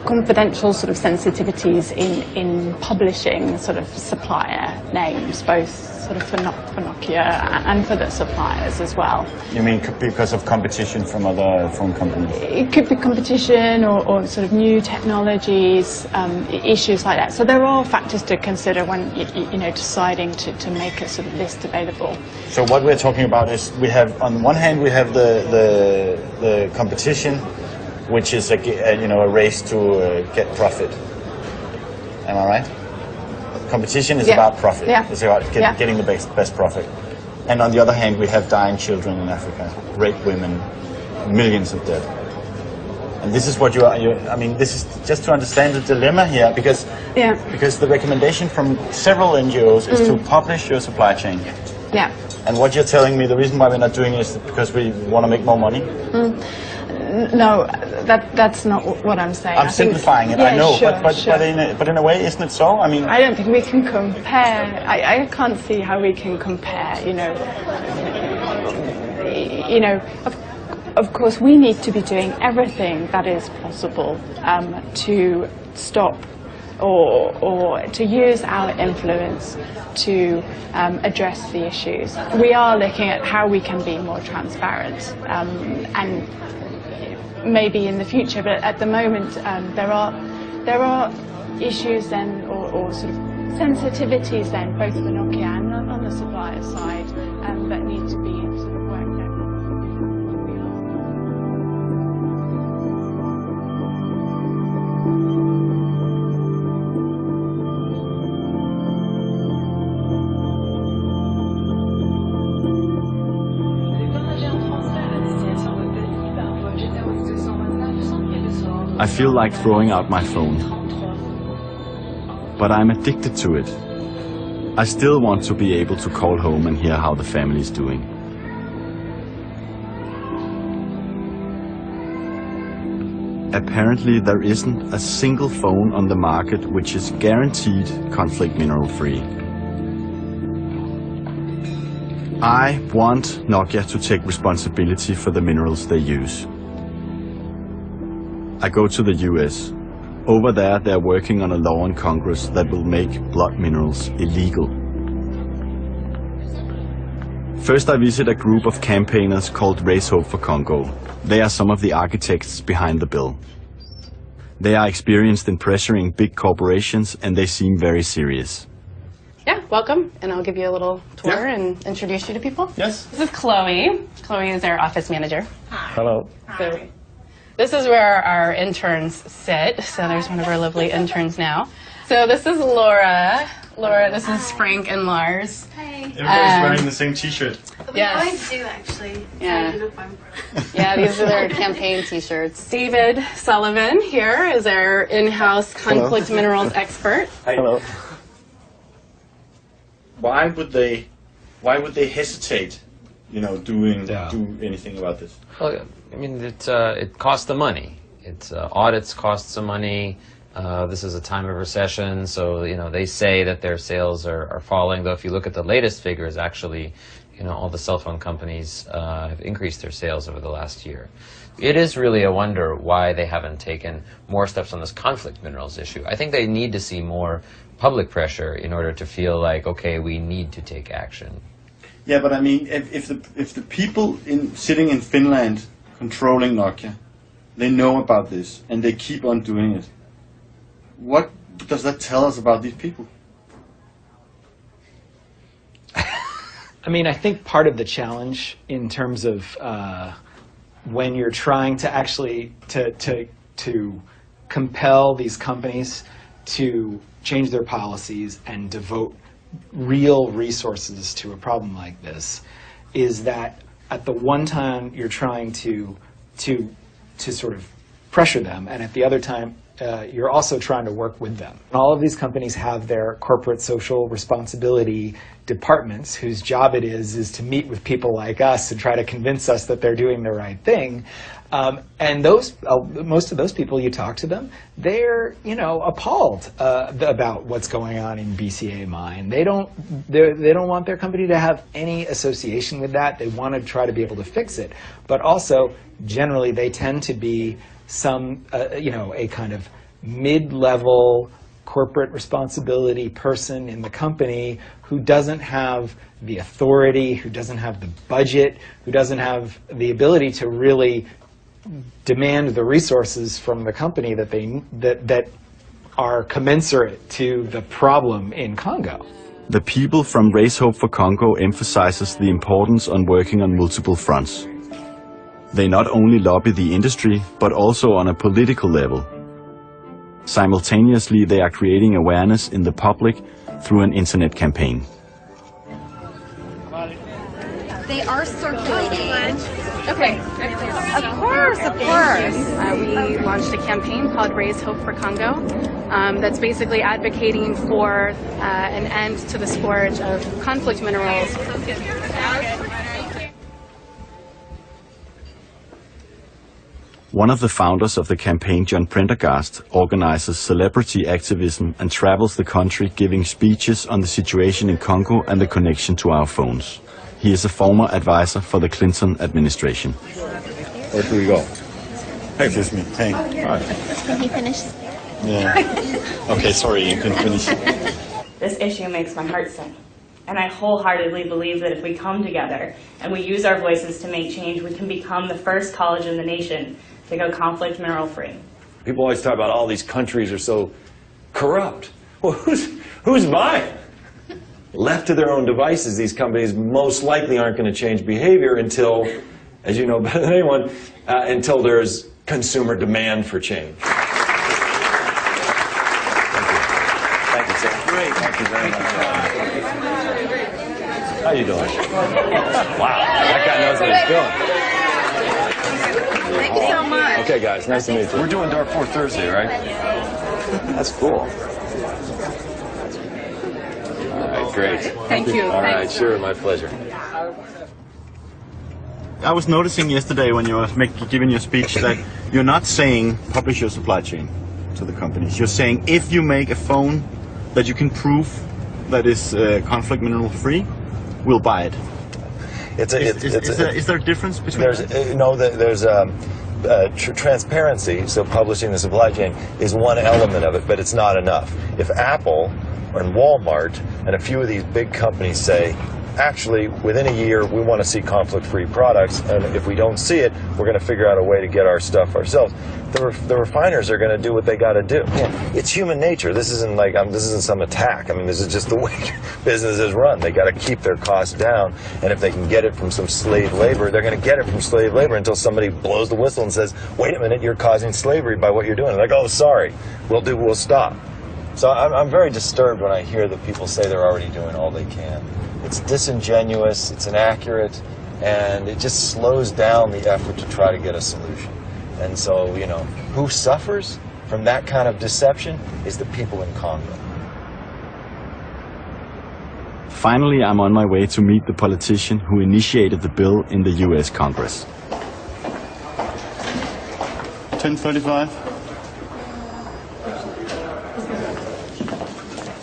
confidential sort of sensitivities in publishing sort of supplier names, both sort of for Nokia and for the suppliers as well. You mean because of competition from other phone companies? It could be competition or sort of new technologies, issues like that. So there are factors to consider when you know deciding to make a sort of list available. So what we're talking about is we have on one hand we have the competition, which is a race to get profit. Am I right? Competition is about profit. It's about getting the best profit. And on the other hand, we have dying children in Africa, raped women, millions of dead. And this is what I mean, this is just to understand the dilemma here, because the recommendation from several NGOs is to publish your supply chain. Yeah. And what you're telling me, the reason why we're not doing it is because we want to make more money? No, that's not what I'm saying. I'm simplifying it, I know, but in a way, isn't it so? I mean, I don't think we can compare. I can't see how we can compare. Of course, we need to be doing everything that is possible to stop or to use our influence to address the issues. We are looking at how we can be more transparent and maybe in the future, but at the moment there are issues then or sort of sensitivities then both for Nokia and on the supplier side that need to be sort of worked out. I feel like throwing out my phone, but I'm addicted to it. I still want to be able to call home and hear how the family is doing. Apparently there isn't a single phone on the market which is guaranteed conflict mineral free. I want Nokia to take responsibility for the minerals they use. I go to the US. Over there, they're working on a law in Congress that will make blood minerals illegal. First, I visit a group of campaigners called Raise Hope for Congo. They are some of the architects behind the bill. They are experienced in pressuring big corporations, and they seem very serious. Yeah, welcome, and I'll give you a little tour and introduce you to people. Yes. This is Chloe. Chloe is our office manager. Hi. Hello. So, this is where our interns sit. So there's one of our lovely interns now. So this is Laura. Laura, this is Frank and Lars. Hey. Everybody's wearing the same T-shirt. Yes. We do actually. Yeah. Yeah, these are their campaign T-shirts. David Sullivan here is our in-house conflict minerals expert. Hello. Why would they hesitate, do anything about this? Well, I mean, it costs them money. Audits cost some money. This is a time of recession, so they say that their sales are falling. Though if you look at the latest figures, actually, all the cell phone companies have increased their sales over the last year. It is really a wonder why they haven't taken more steps on this conflict minerals issue. I think they need to see more public pressure in order to feel like, okay, we need to take action. Yeah, but I mean, if the people sitting in Finland controlling Nokia, they know about this and they keep on doing it, what does that tell us about these people? I mean, I think part of the challenge in terms of when you're trying to actually to compel these companies to change their policies and devote real resources to a problem like this, is that at the one time you're trying to to sort of pressure them, and at the other time, you're also trying to work with them. All of these companies have their corporate social responsibility departments whose job it is to meet with people like us and try to convince us that they're doing the right thing. And most of those people, you talk to them, they're appalled about what's going on in BCA mine. They don't want their company to have any association with that. They want to try to be able to fix it, but also generally they tend to be a kind of mid-level corporate responsibility person in the company who doesn't have the authority, who doesn't have the budget, who doesn't have the ability to really demand the resources from the company that are commensurate to the problem in Congo. The people from Raise Hope for Congo emphasizes the importance on working on multiple fronts. They not only lobby the industry, but also on a political level. Simultaneously, they are creating awareness in the public through an internet campaign. They are circulating. Okay. Of course. We launched a campaign called Raise Hope for Congo that's basically advocating for an end to the scourge of conflict minerals. One of the founders of the campaign, John Prendergast, organizes celebrity activism and travels the country giving speeches on the situation in Congo and the connection to our phones. He is a former advisor for the Clinton administration. Where do we go? Hey, excuse me. Hey. Hi. Can he finish? Yeah. Okay, sorry, you can finish. This issue makes my heart sing. And I wholeheartedly believe that if we come together and we use our voices to make change, we can become the first college in the nation to go conflict mineral free. People always talk about all these countries are so corrupt. Well, who's buying? Left to their own devices, these companies most likely aren't going to change behavior until, as you know better than anyone, until there's consumer demand for change. Thank you, Sam. Great. Thank you very much. How you doing? Wow, that guy knows what he's doing. Thank you so much. Okay, guys, nice to meet you. We're doing Darfur Thursday, right? That's cool. All right, great. Thank you. All right, sure, my pleasure. I was noticing yesterday when you were giving your speech that you're not saying publish your supply chain to the companies. You're saying if you make a phone that you can prove that is conflict mineral free, we'll buy it. Is there a difference between there's transparency, so publishing the supply chain is one element of it, but it's not enough. If Apple and Walmart and a few of these big companies say, actually, within a year, we want to see conflict-free products, and if we don't see it, we're going to figure out a way to get our stuff ourselves. The refiners are going to do what they got to do. It's human nature. This isn't like this isn't some attack. I mean, this is just the way businesses run. They got to keep their costs down, and if they can get it from some slave labor, they're going to get it from slave labor until somebody blows the whistle and says, "Wait a minute, you're causing slavery by what you're doing." They're like, "Oh, sorry, we'll stop." So I'm very disturbed when I hear that people say they're already doing all they can. It's disingenuous, it's inaccurate, and it just slows down the effort to try to get a solution. And so, who suffers from that kind of deception is the people in Congo. Finally, I'm on my way to meet the politician who initiated the bill in the US Congress. 10:35.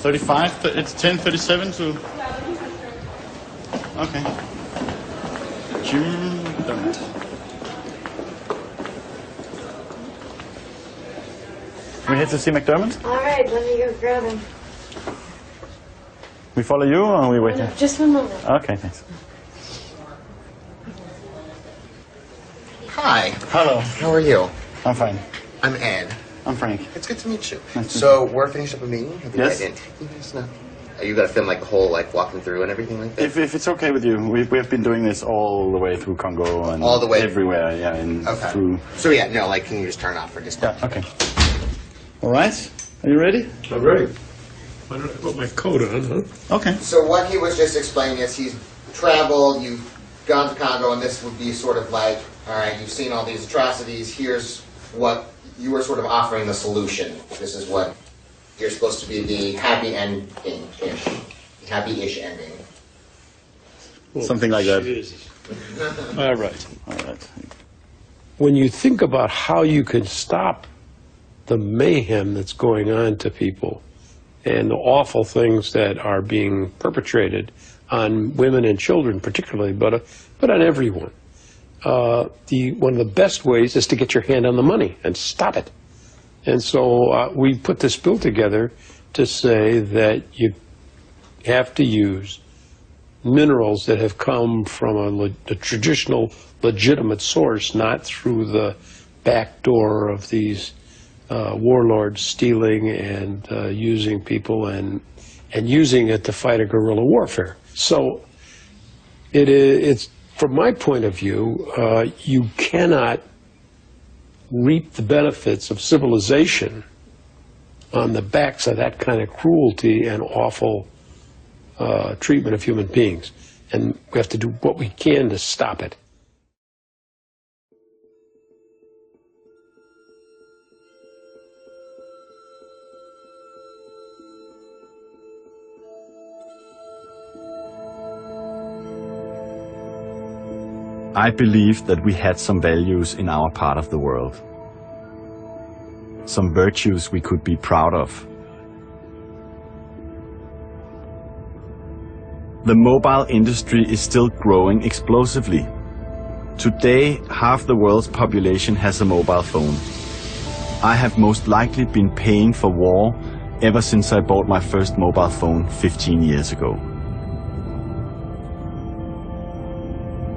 35. It's 10:37 to. Okay. Jim Dunn. We head to see McDermott? All right, let me go grab him. We follow you or are we waiting? No, just one moment. Okay, thanks. Hi. Hello. How are you? I'm fine. I'm Ed. I'm Frank. It's good to meet you. Nice to So we're finishing up a meeting. Have you Yes. You got to film like the whole walking through and everything like that. If it's okay with you, we have been doing this all the way through Congo and All the way everywhere, yeah, and Okay. through. So yeah, no, can you just turn off for just? Yeah. Okay. All right. Are you ready? I'm ready. I put my coat on, huh? Okay. So what he was just explaining is he's traveled, you've gone to Congo, and this would be sort of like all right, you've seen all these atrocities, here's what you were sort of offering the solution. This is what you're supposed to be the happy ending-ish, happy-ish ending. Something like that. All right. When you think about how you can stop the mayhem that's going on to people and the awful things that are being perpetrated on women and children particularly, but on everyone, one of the best ways is to get your hand on the money and stop it. And so we put this bill together to say that you have to use minerals that have come from a traditional legitimate source, not through the back door of these warlords stealing and using people and using it to fight a guerrilla warfare. So it's from my point of view, you cannot reap the benefits of civilization on the backs of that kind of cruelty and awful treatment of human beings. And we have to do what we can to stop it. I believed that we had some values in our part of the world. Some virtues we could be proud of. The mobile industry is still growing explosively. Today, half the world's population has a mobile phone. I have most likely been paying for war ever since I bought my first mobile phone 15 years ago.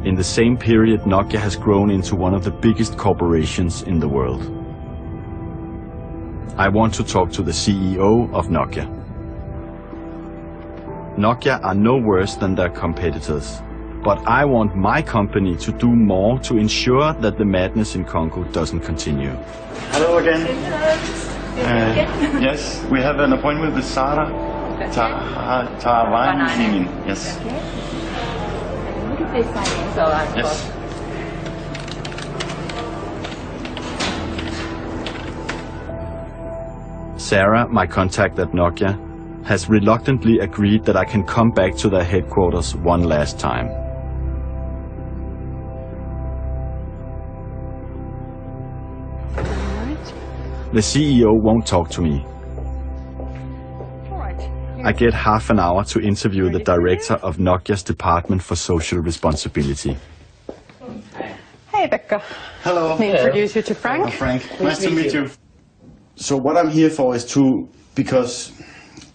In the same period, Nokia has grown into one of the biggest corporations in the world. I want to talk to the CEO of Nokia. Nokia are no worse than their competitors, but I want my company to do more to ensure that the madness in Congo doesn't continue. Hello again. Yes, we have an appointment with Sarah Tawaninin. Yes. Yes. Sarah, my contact at Nokia, has reluctantly agreed that I can come back to their headquarters one last time. The CEO won't talk to me. I get half an hour to interview the director of Nokia's Department for Social Responsibility. Hey, Pekka. Hello. Let me introduce you to Frank. Hello, Frank. Nice to meet you. So what I'm here for is because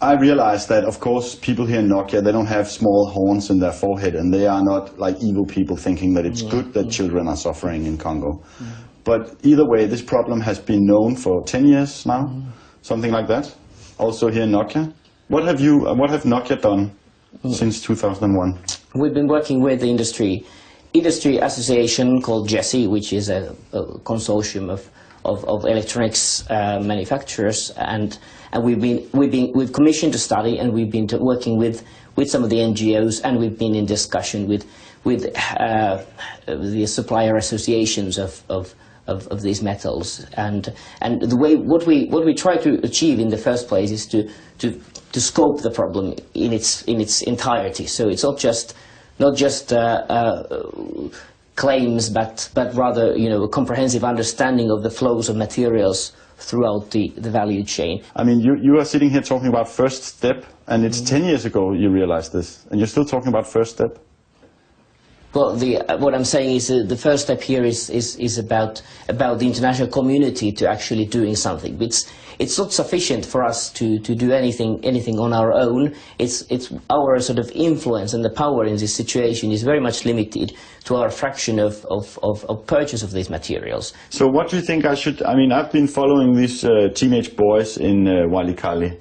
I realize that, of course, people here in Nokia, they don't have small horns in their forehead, and they are not like evil people thinking that it's good that children are suffering in Congo. But either way, this problem has been known for 10 years now, something like that, also here in Nokia. What have Nokia done since 2001? We've been working with the industry association called JESI, which is a consortium of electronics manufacturers, and we've commissioned a study, and we've been working with some of the NGOs, and we've been in discussion with the supplier associations of these metals, and the way what we try to achieve in the first place is to scope the problem in its entirety. So it's not just claims, but rather a comprehensive understanding of the flows of materials throughout the value chain. I mean, you are sitting here talking about first step, and it's 10 years ago you realized this, and you're still talking about first step? Well, what I'm saying is the first step here is about the international community to actually doing something. It's not sufficient for us to do anything on our own. It's our sort of influence and the power in this situation is very much limited to our fraction of purchase of these materials. So what do you think I should? I mean, I've been following these teenage boys in Walikale.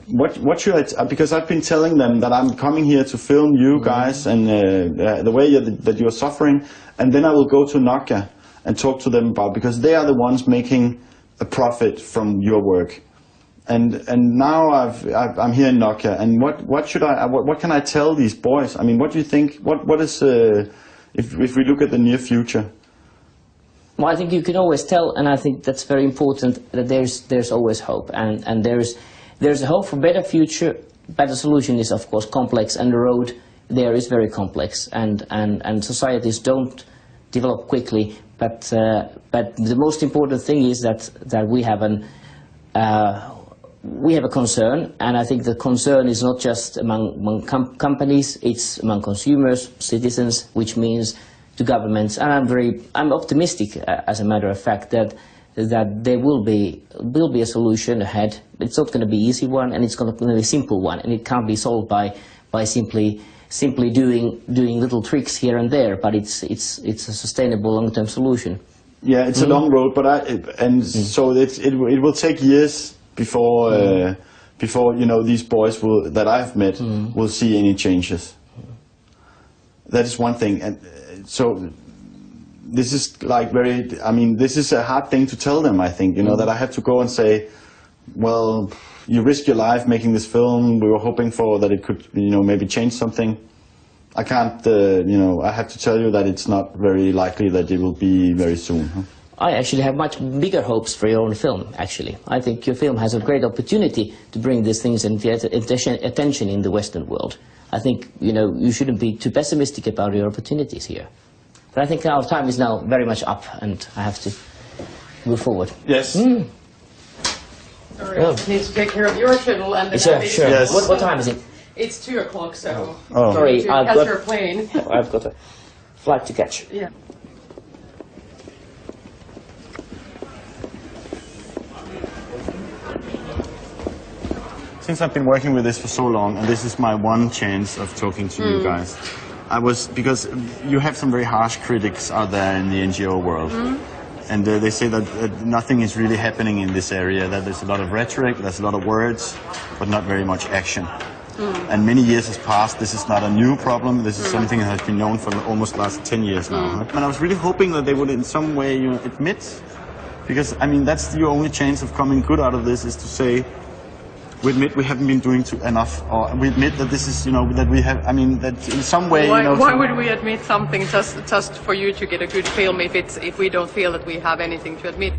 What should I? Because I've been telling them that I'm coming here to film you guys and the way that you're suffering, and then I will go to Nokia and talk to them about, because they are the ones making a profit from your work. And now I'm here in Nokia, and what should I? What can I tell these boys? I mean, what do you think? What is if we look at the near future? Well, I think you can always tell, and I think that's very important, that there's always hope, and there's a hope for better future, but the solution is of course complex, and the road there is very complex, and societies don't develop quickly, but the most important thing is that we have a concern, and I think the concern is not just among companies, it's among consumers, citizens, which means to governments, and I'm optimistic, as a matter of fact, that there will be a solution ahead. It's not going to be an easy one, and it's going to be a simple one, and it can't be solved by simply doing little tricks here and there. But it's a sustainable long-term solution. Yeah, it's a long road, but so it will take years before these boys that I've met will see any changes. That is one thing, and so this is like this is a hard thing to tell them, I think, that I have to go and say, well, you risk your life making this film, we were hoping for that it could, maybe change something. I can't, I have to tell you that it's not very likely that it will be very soon. Huh? I actually have much bigger hopes for your own film, actually. I think your film has a great opportunity to bring these things and get attention in the Western world. I think, you shouldn't be too pessimistic about your opportunities here. But I think our time is now very much up, and I have to move forward. Yes. Sorry, I need to take care of your schedule and Sure. Yes. What time is it? It's 2 o'clock, so. Oh. Sorry, I've got your plane. I've got a flight to catch. Yeah. Since I've been working with this for so long, and this is my one chance of talking to you guys, because you have some very harsh critics out there in the NGO world, and they say that nothing is really happening in this area, that there's a lot of rhetoric, there's a lot of words, but not very much action. And many years has passed. This is not a new problem. This is something that has been known for almost the last 10 years now. And I was really hoping that they would in some way admit, because that's the only chance of coming good out of this, is to say, we admit we haven't been doing enough, or we admit that this is, that we have, that in some way, Why would we admit something just for you to get a good film if we don't feel that we have anything to admit?